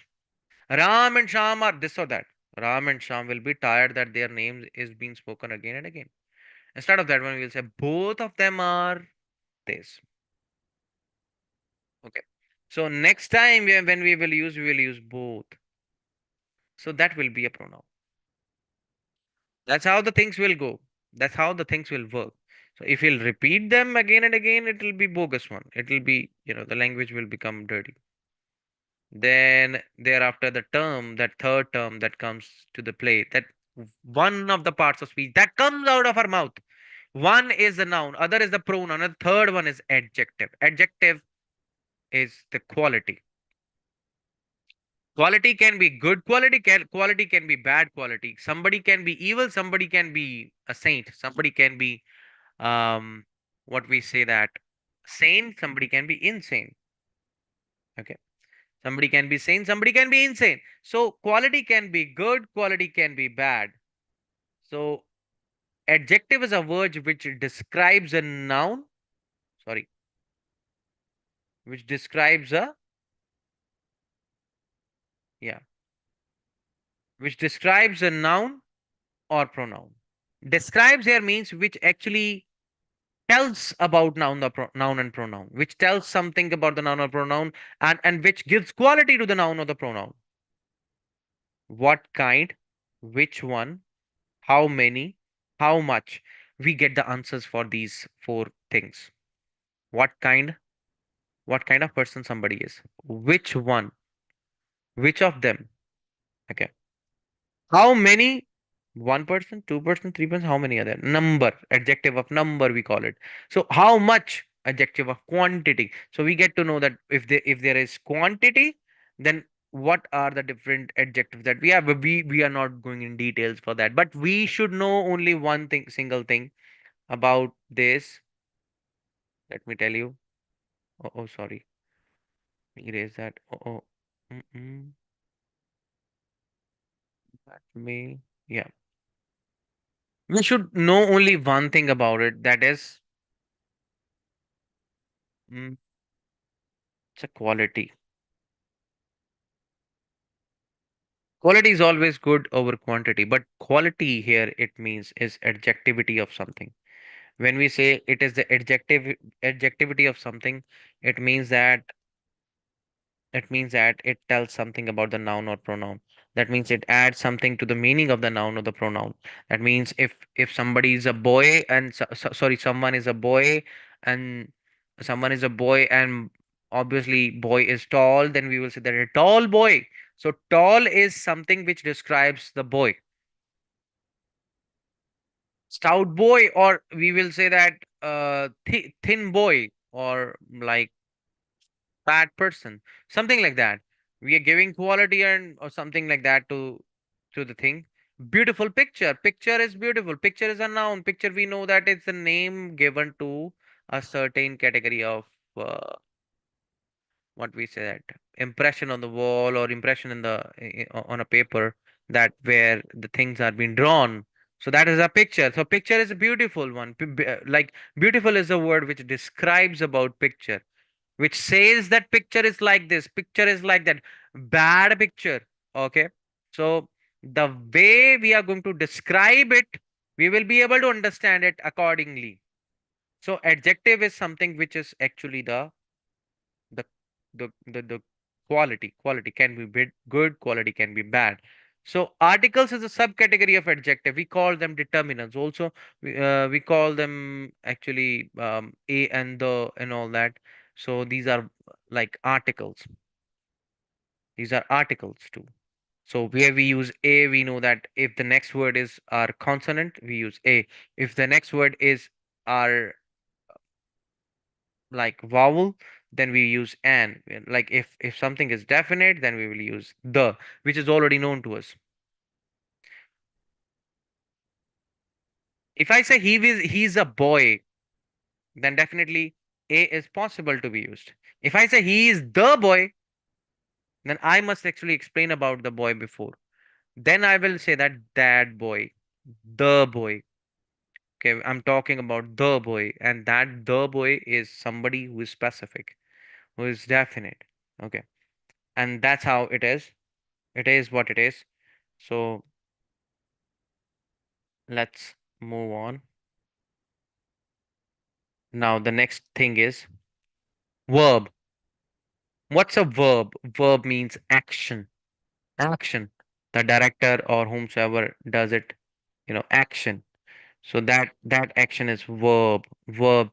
S1: Ram and Sham are this or that. Ram and Sham will be tired that their names is being spoken again and again. Instead of that one, we'll say both of them are this. Okay. So next time when we will use both. So that will be a pronoun. That's how the things will go. That's how the things will work. So if you'll repeat them again and again, it will be bogus one. It will be, the language will become dirty. Then thereafter the term, that third term that comes to the play, that one of the parts of speech that comes out of our mouth. One is the noun, other is the pronoun, and the third one is adjective. Adjective is the quality. Quality can be good quality, quality can be bad quality. Somebody can be evil, somebody can be a saint, somebody can be what we say that sane, somebody can be insane. Okay. Somebody can be sane, somebody can be insane. So quality can be good, quality can be bad. So adjective is a word which describes a noun, sorry, which describes a, yeah, which describes a noun or pronoun. Describes here means which actually tells about noun and pronoun, which tells something about the noun or pronoun, and which gives quality to the noun or the pronoun. What kind, which one, how many, how much. We get the answers for these four things. What kind, what kind of person somebody is, which one, which of them. Okay. How many? One person, two person, three person. How many are there? Number, adjective of number, we call it. So how much? Adjective of quantity. So we get to know that if there is quantity, then what are the different adjectives that we have? But we are not going in details for that. But we should know only one thing, single thing about this. Let me tell you. Oh, sorry. Erase that. Mm-mm. Let me. Yeah. We should know only one thing about it. That is, mm, it's a quality. Quality is always good over quantity, but quality here it means is adjectivity of something. When we say it is the adjectivity of something, it means that it tells something about the noun or pronoun. That means it adds something to the meaning of the noun or the pronoun. That means if somebody is a boy and sorry, someone is a boy and someone is a boy and obviously boy is tall, then we will say that a tall boy. So tall is something which describes the boy. Stout boy, or we will say that thin boy, or like fat person, something like that. We are giving quality and or something like that to the thing. Beautiful picture. Picture is beautiful. Picture is a noun. Picture, we know that it's a name given to a certain category of uh, what we say that impression on the wall or impression in the on a paper, that where the things are being drawn. So that is a picture. So picture is a beautiful one. Like beautiful is a word which describes about picture, which says that picture is like this, picture is like that, bad picture. Okay. So the way we are going to describe it, we will be able to understand it accordingly. So adjective is something which is actually the the quality can be good, quality can be bad. So articles is a subcategory of adjective. We call them determinants also. We call them actually a and the and all that. So these are like articles. These are articles too. So where we use a, we know that if the next word is our consonant, we use a. If the next word is our like vowel, then we use an. Like if something is definite, then we will use the, which is already known to us. If I say he's a boy, then definitely a is possible to be used. If I say he is the boy, then I must actually explain about the boy before. Then I will say that that boy, the boy. Okay, I'm talking about the boy, and that the boy is somebody who is specific, who is definite. Okay, and that's how it is. It is what it is. So let's move on. Now the next thing is verb. What's a verb? Verb means action. Action. The director or whomsoever does it, action. So that action is verb. Verb.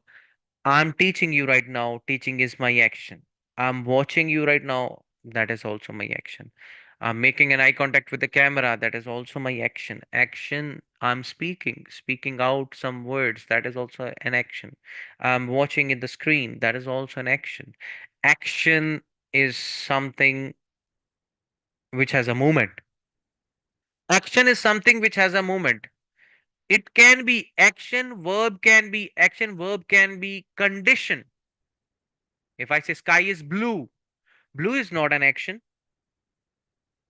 S1: I'm teaching you right now. Teaching is my action. I'm watching you right now. That is also my action. I'm making an eye contact with the camera. That is also my action. Action. I'm speaking out some words. That is also an action. I'm watching in the screen. That is also an action. Action is something which has a movement. Action is something which has a movement. It can be action, verb can be action, verb can be condition. If I say sky is blue, blue is not an action.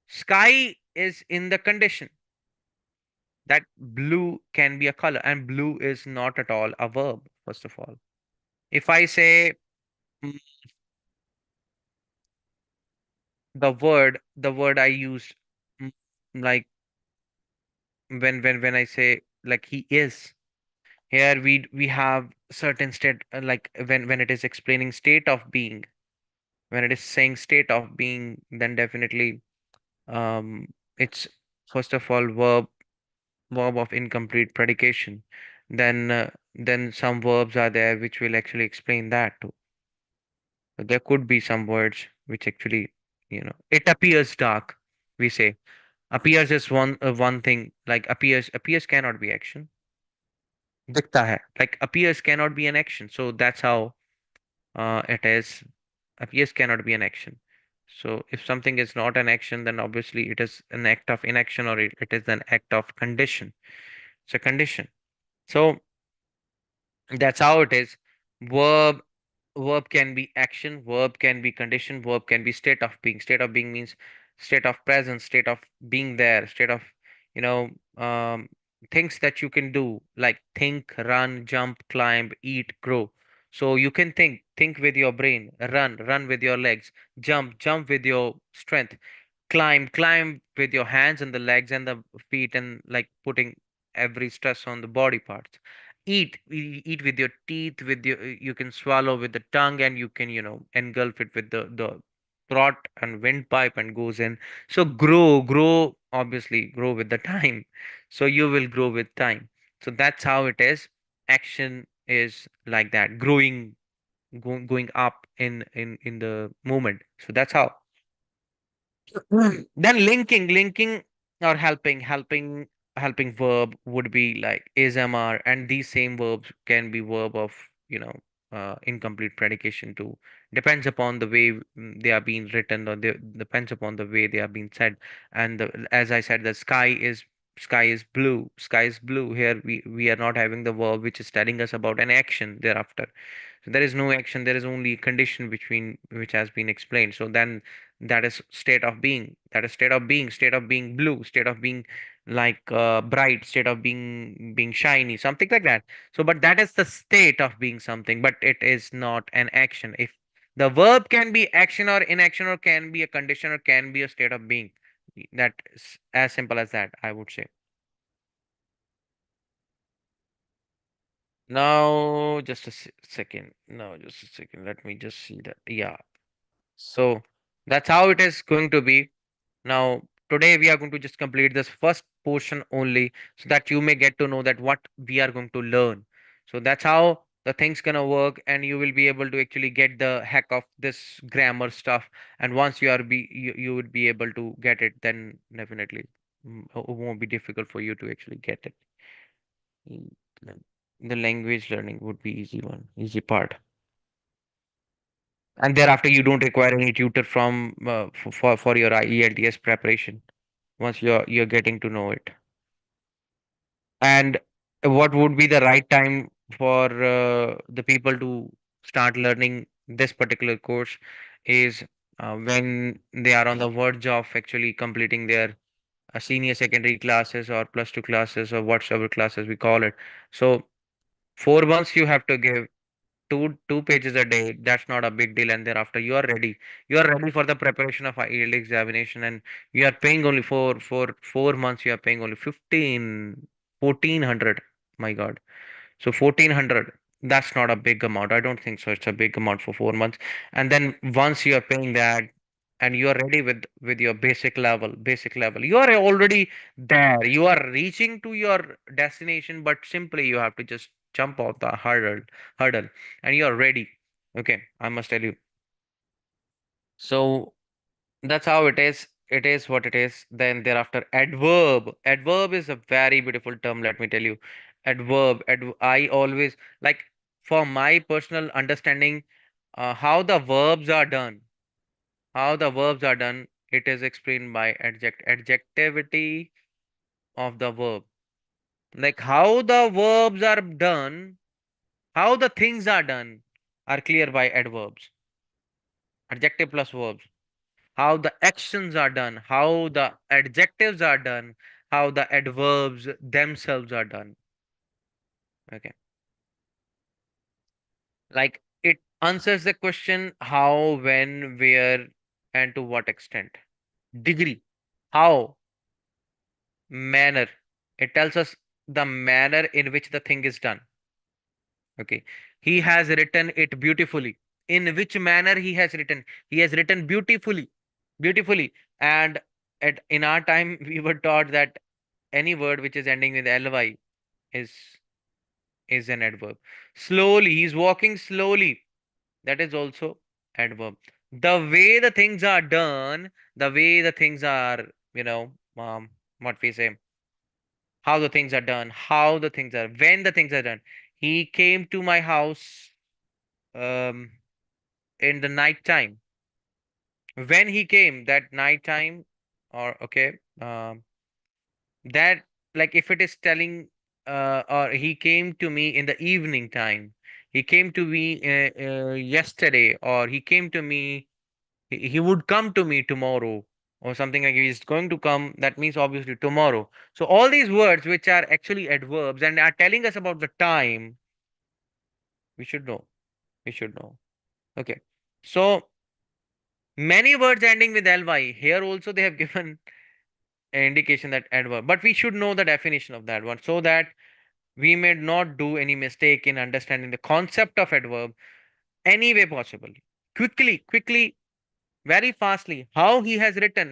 S1: Sky is in the condition that blue can be a color, and blue is not at all a verb, first of all. If I say mm, the word I use, mm, like when I say like he is, here we have certain state, like when it is explaining state of being, when it is saying state of being, then definitely um it's first of all verb of incomplete predication. Then some verbs are there which will actually explain that too. So there could be some words which actually, it appears dark. We say appears is one thing. Like appears cannot be action. Dikta hai. Like appears cannot be an action. So that's how it is. Appears cannot be an action. So if something is not an action, then obviously it is an act of inaction, or it is an act of condition. It's a condition. So that's how it is. Verb verb can be action, verb can be condition, verb can be state of being. State of being means state of presence, state of being there, state of, you know um things that you can do, like think, run, jump, climb, eat, grow. So you can think with your brain, run with your legs, jump with your strength, climb with your hands and the legs and the feet, and like putting every stress on the body parts. Eat with your teeth, with your, you can swallow with the tongue, and you can, engulf it with the throat and windpipe and goes in. So grow, obviously grow with the time. So you will grow with time. So that's how it is. Action is like that, growing, going up in the movement. So that's how. Then linking or helping verb would be like is, mr, and these same verbs can be verb of, incomplete predication too. Depends upon the way they are being written, or they, depends upon the way they are being said. And as I said, the sky is blue. Here we are not having the verb which is telling us about an action thereafter. So there is no action, there is only condition between which has been explained. So then that is state of being. That is state of being blue, state of being like bright, state of being shiny, something like that. So, but that is the state of being something, but it is not an action. If the verb can be action or inaction, or can be a condition, or can be a state of being, that is as simple as that, I would say. Now, just a second. No, just a second. Let me just see that. Yeah. So that's how it is going to be. Now, today we are going to just complete this first portion only, so that you may get to know that what we are going to learn. So that's how the things gonna work, and you will be able to actually get the heck of this grammar stuff. And once you would be able to get it, then definitely it won't be difficult for you to actually get it. Mm, like, the language learning would be easy part. And thereafter, you don't require any tutor from for your ELTS preparation. Once you're getting to know it. And what would be the right time for the people to start learning this particular course is when they are on the verge of actually completing their senior secondary classes or plus two classes or whatever classes we call it. So 4 months you have to give two pages a day. That's not a big deal, and thereafter you are ready for the preparation of a ELD examination. And you are paying only for 4 months, you are paying only 1400. My god. So 1400, that's not a big amount. I don't think so it's a big amount for 4 months. And then once you are paying that, and you are ready with your basic level, you are already there. You are reaching to your destination, but simply you have to just jump off the hurdle, and you are ready. Okay, I must tell you. So that's how it is. It is what it is. Then thereafter, adverb is a very beautiful term, let me tell you. I always like, for my personal understanding, how the verbs are done. How the verbs are done, it is explained by adjectivity of the verb. Like how the verbs are done, how the things are done are clear by adverbs. Adjective plus verbs. How the actions are done, how the adjectives are done, how the adverbs themselves are done. Okay. Like it answers the question how, when, where, and to what extent. Degree. How, manner. It tells us the manner in which the thing is done. Okay. He has written it beautifully. In which manner he has written? He has written beautifully. Beautifully. And in our time, we were taught that any word which is ending with ly is is an adverb. Slowly, he's walking slowly. That is also adverb. The way the things are done, the way the things are, you know, what we say, how the things are done, how the things are, when the things are done. He came to my house um in the night time. When he came that night time, or okay, that, like if it is telling or he came to me in the evening time, he came to me yesterday, or he came to me, he would come to me tomorrow, or something like he's going to come, that means obviously tomorrow. So all these words which are actually adverbs and are telling us about the time, we should know. We should know. Okay. So Many words ending with ly. Here also they have given an indication that adverb, but we should know the definition of that one so that we may not do any mistake in understanding the concept of adverb any way possible. Quickly, very fastly. How he has written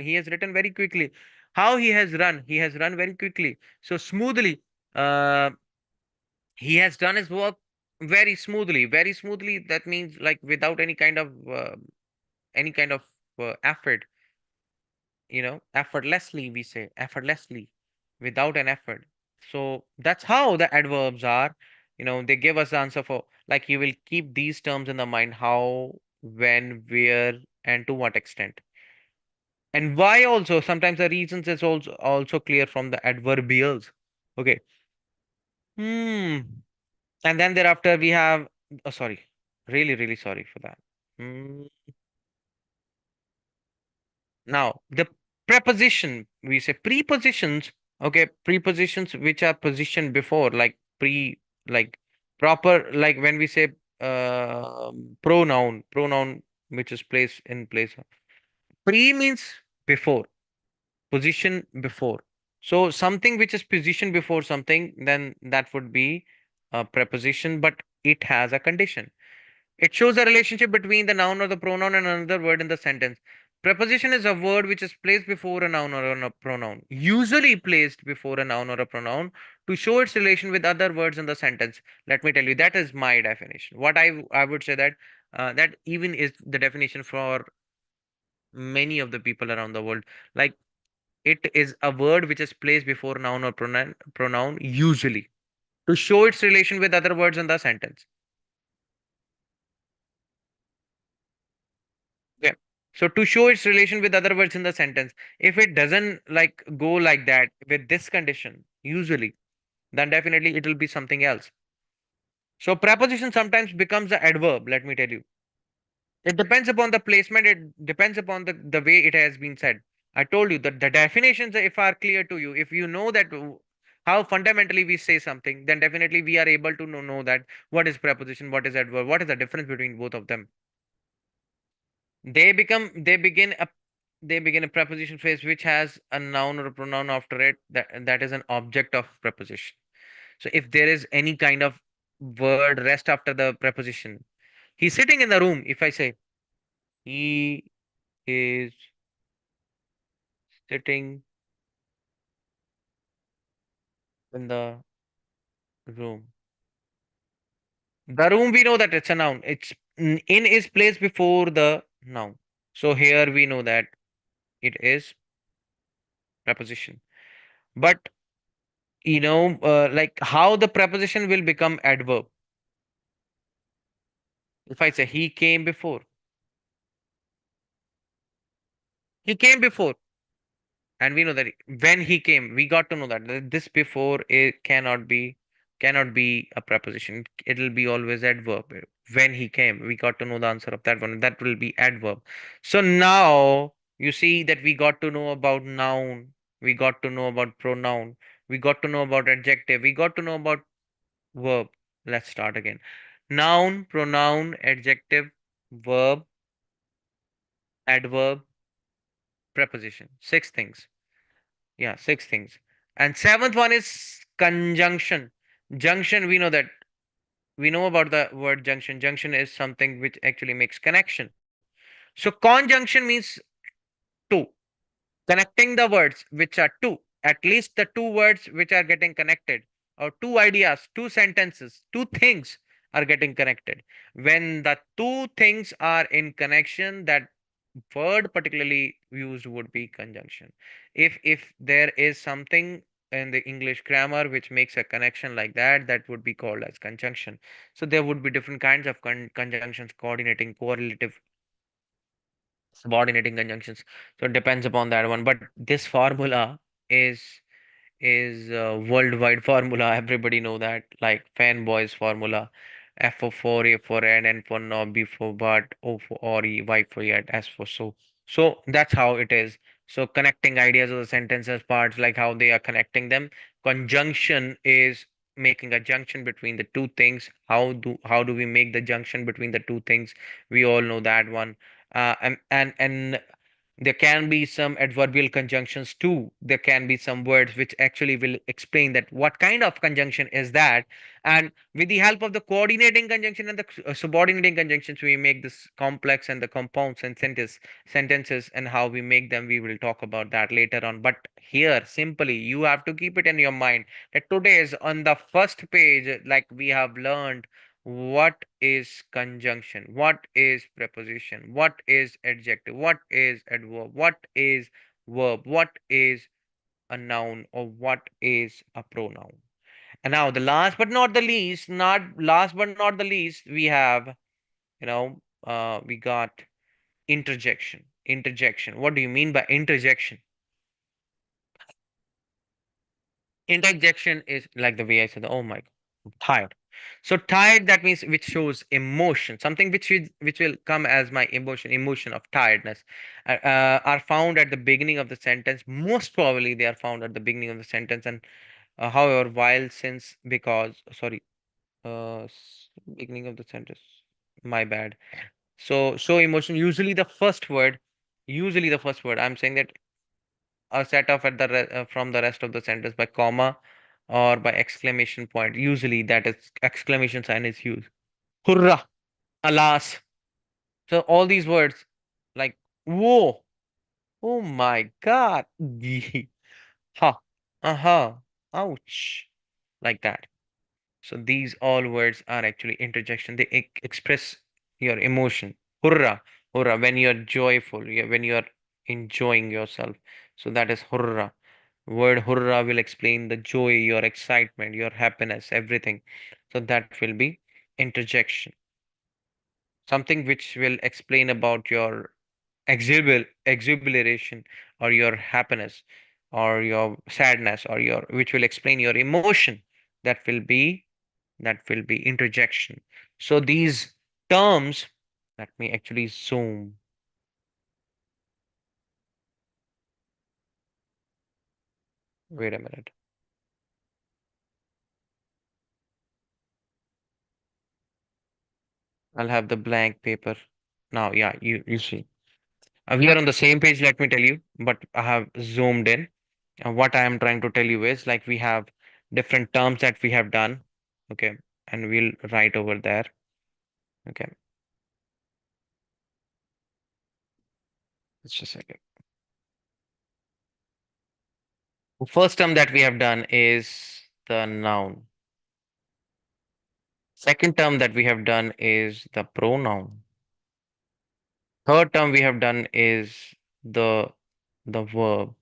S1: very quickly. How he has run very quickly. So smoothly, uh, he has done his work very smoothly. Very smoothly. That means like without any kind of effort. Effortlessly. We say effortlessly, without an effort. So that's how the adverbs are. They give us the answer for like you will keep these terms in the mind: how, when, where, and to what extent. And why also, sometimes the reasons is also clear from the adverbials. Okay. Hmm. And then thereafter we have, oh sorry, really sorry for that. Hmm. Now the preposition, we say prepositions. Okay, prepositions which are positioned before, like like proper, like when we say pronoun which is placed in place. Pre means before, position before. So something which is positioned before something, then that would be a preposition, but it has a condition. It shows a relationship between the noun or the pronoun and another word in the sentence. Preposition is a word which is placed before a noun or a pronoun, usually placed before a noun or a pronoun to show its relation with other words in the sentence. Let me tell you, that is my definition. What I would say that that even is the definition for many of the people around the world. Like it is a word which is placed before noun or pronoun usually to show its relation with other words in the sentence. Yeah. So to show its relation with other words in the sentence, if it doesn't like go like that with this condition, usually, then definitely it will be something else. So preposition sometimes becomes an adverb, let me tell you. It depends upon the placement, it depends upon the way it has been said. I told you that the definitions, if are clear to you, if you know that how fundamentally we say something, then definitely we are able to know that what is preposition, what is adverb, what is the difference between both of them. They become they begin a preposition phrase which has a noun or a pronoun after it, that is an object of preposition. So if there is any kind of word rest after the preposition, he's sitting in the room. If I say he is sitting in the room. The room, we know that it's a noun. In is placed before the noun. So here we know that it is preposition. But like how the preposition will become adverb. If I say he came before, and we know that when he came, we got to know that this before it cannot be a preposition. It'll be always adverb. When he came, we got to know the answer of that one. That will be adverb. So now you see that we got to know about noun, we got to know about pronoun, we got to know about adjective, we got to know about verb. Let's start again. Noun, pronoun, adjective, verb, adverb, preposition. Six things. Yeah, six things. And seventh one is conjunction. Junction, we know about the word junction. Junction is something which actually makes connection. So conjunction means two, connecting the words which are two, at least the two words which are getting connected, or two ideas, two sentences, two things are getting connected. When the two things are in connection, that word particularly used would be conjunction. If there is something in the English grammar which makes a connection like that, that would be called as conjunction. So there would be different kinds of conjunctions: coordinating, correlative, subordinating conjunctions. So it depends upon that one, but this formula is is worldwide formula. Everybody know that, like fanboys formula: F for A for N, N for no, B for but, O for or, E, Y for yet, S for so. So that's how it is. So connecting ideas of the sentences parts, like how they are connecting them. Conjunction is making a junction between the two things. How do we make the junction between the two things? We all know that one. And there can be some adverbial conjunctions too. There can be some words which actually will explain that what kind of conjunction is that. And with the help of the coordinating conjunction and the subordinating conjunctions, we make this complex and the compounds and sentences, and how we make them, we will talk about that later on. But here, simply, you have to keep it in your mind that today is on the first page, like we have learned what is conjunction, what is preposition, what is adjective, what is adverb, what is verb, what is a noun, or what is a pronoun. And now the last but not the least, not last but not the least, we have, we got interjection. Interjection. What do you mean by interjection? Interjection is like the way I said, oh my God, I'm tired. So tired, that means which shows emotion, something which will come as my emotion of tiredness, are found at the beginning of the sentence. Most probably they are found at the beginning of the sentence. And however, while, since, because, sorry, beginning of the sentence, my bad. So show emotion, usually the first word, I'm saying that are set off at from the rest of the sentence by comma or by exclamation point. Usually that is exclamation sign is used. Hurrah, alas. So all these words like whoa, oh my God, gee, ha, aha, ouch, like that. So these all words are actually interjection. They express your emotion. Hurrah, hurrah, when you're joyful, when you're enjoying yourself. So that is hurrah. Word hurrah will explain the joy, your excitement, your happiness, everything. So that will be interjection. Something which will explain about your exuberation, or your happiness, or your sadness, or your which will explain your emotion. That will be interjection. So these terms, let me actually zoom. Wait a minute. I'll have the blank paper. Now, yeah, you see. We are on the same page, let me tell you, but I have zoomed in. What I am trying to tell you is like we have different terms that we have done. Okay. And we'll write over there. Okay. Just a second. The first term that we have done is the noun. Second term that we have done is the pronoun. Third term we have done is the verb.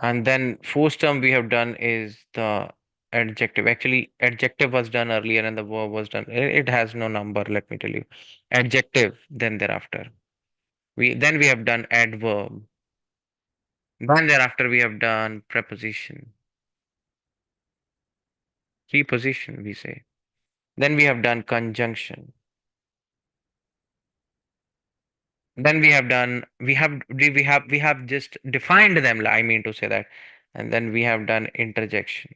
S1: And then fourth term we have done is the adjective. Actually, adjective was done earlier and the verb was done. It has no number, let me tell you. Adjective, then thereafter. We have done adverb. Then thereafter we have done preposition. Preposition, we say. Then we have done conjunction. Then we have just defined them, I mean to say that. And then we have done interjection.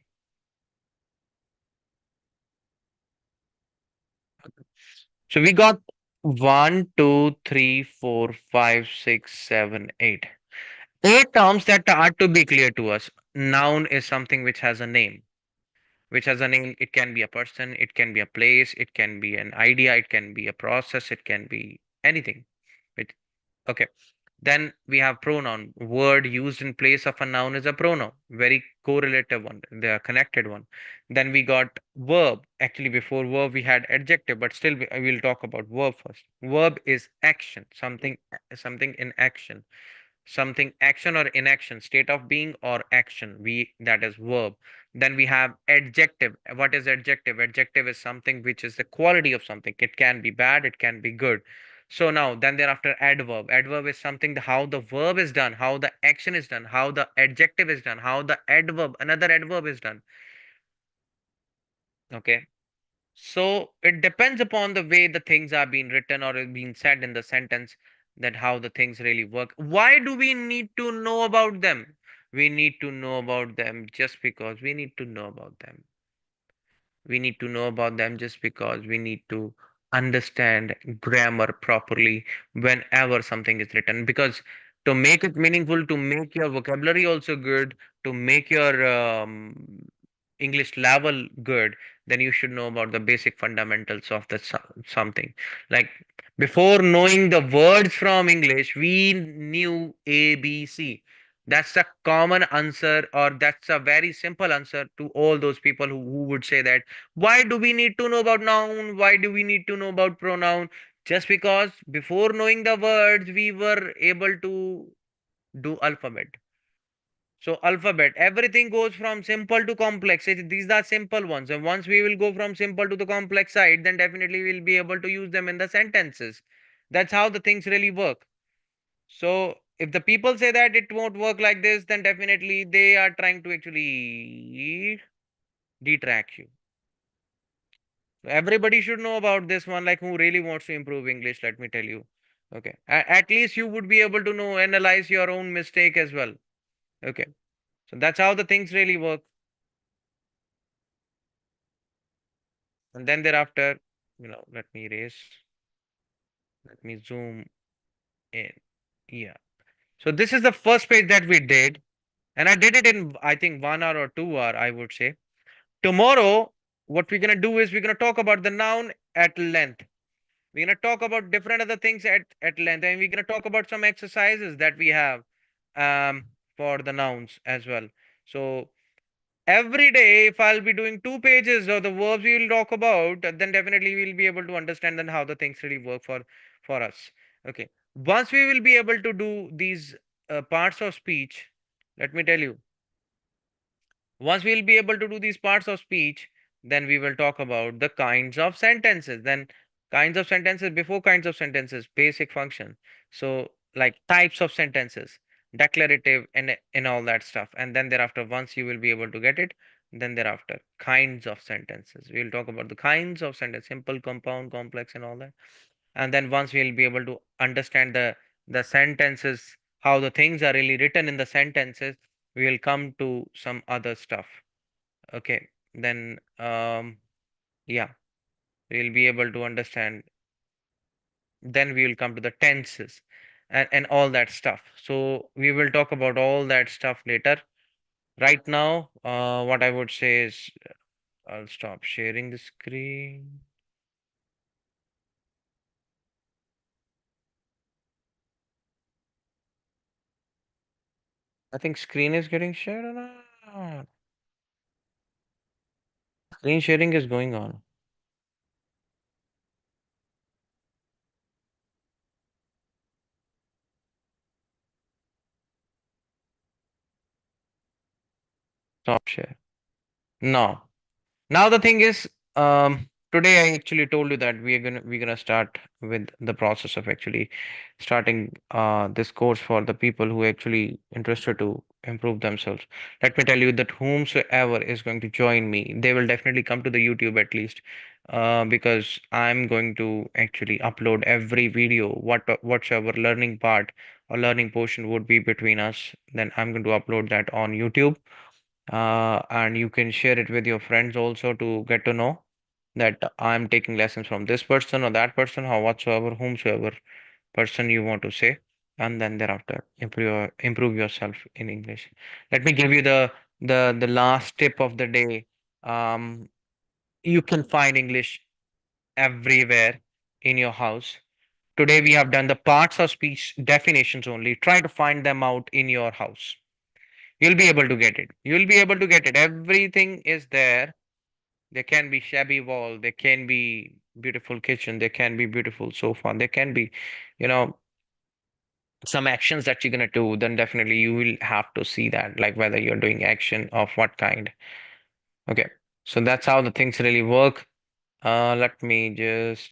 S1: So we got one, two, three, four, five, six, seven, eight. Eight terms that are to be clear to us. Noun is something which has a name. Which has a name. It can be a person, it can be a place, it can be an idea, it can be a process, it can be anything. It, okay. Then we have pronoun. Word used in place of a noun is a pronoun. Very correlative one. They are connected one. Then we got verb. Actually, before verb we had adjective, but still I will talk about verb first. Verb is action. Something in action. Something action or inaction, state of being or action. That is verb. Then we have adjective. What is adjective? Adjective is something which is the quality of something. It can be bad, it can be good. So now, then thereafter, adverb. Adverb is something how the verb is done, how the action is done, how the adjective is done, how the another adverb is done. Okay. So it depends upon the way the things are being written or being said in the sentence, that how the things really work. Why do we need to know about them? We need to know about them just because we need to know about them. We need to know about them just because we need to understand grammar properly whenever something is written, because to make it meaningful, to make your vocabulary also good, to make your English level good, then you should know about the basic fundamentals of the something. Like, before knowing the words from English, we knew ABC. That's a common answer, or that's a very simple answer to all those people who would say that, why do we need to know about noun? Why do we need to know about pronoun? Just because before knowing the words, we were able to do alphabet. So alphabet, everything goes from simple to complex. These are simple ones. And once we will go from simple to the complex side, then definitely we'll be able to use them in the sentences. That's how the things really work. So if the people say that it won't work like this, then definitely they are trying to actually detract you. Everybody should know about this one, like who really wants to improve English, let me tell you. Okay. At least you would be able to know, analyze your own mistake as well. Okay. So that's how the things really work. And then thereafter, let me erase, let me zoom in. Yeah. So this is the first page that we did. And I did it in, I think, 1 hour or 2 hour, I would say. Tomorrow, what we're going to do is we're going to talk about the noun at length. We're going to talk about different other things at length, and we're going to talk about some exercises that we have um, for the nouns as well. So every day, if I'll be doing 2 pages of the verbs we will talk about, then definitely we'll be able to understand then how the things really work for us. Okay. Once we will be able to do these parts of speech, let me tell you, once we'll be able to do these parts of speech, then we will talk about the kinds of sentences. Then kinds of sentences, before kinds of sentences, basic function. So like types of sentences, declarative and all that stuff. And then thereafter, once you will be able to get it, then thereafter, kinds of sentences. We'll talk about the kinds of sentence, simple, compound, complex, and all that. And then once we'll be able to understand the sentences, how the things are really written in the sentences, we will come to some other stuff. Okay, then yeah, we'll be able to understand. Then we will come to the tenses and all that stuff. So we will talk about all that stuff later. Right now, what I would say is I'll stop sharing the screen. I think screen is getting shared or not. Screen sharing is going on. Stop share. No. Now the thing is, today I actually told you that we're gonna start with the process of actually starting this course for the people who actually interested to improve themselves. Let me tell you that whomsoever is going to join me, they will definitely come to the YouTube at least, because I'm going to actually upload every video, whatsoever learning part or learning portion would be between us. Then I'm going to upload that on YouTube, and you can share it with your friends also to get to know that I'm taking lessons from this person or that person or whatsoever, whomsoever person you want to say, and then thereafter improve yourself in English. Let me give you the last tip of the day. Um, you can find English everywhere in your house. Today we have done the parts of speech definitions only. Try to find them out in your house. You'll be able to get it. You'll be able to get it. Everything is there. There can be shabby wall, there can be beautiful kitchen, there can be beautiful sofa, there can be, you know, some actions that you're gonna do, then definitely you will have to see that, like whether you're doing action of what kind. Okay. So that's how the things really work. Let me just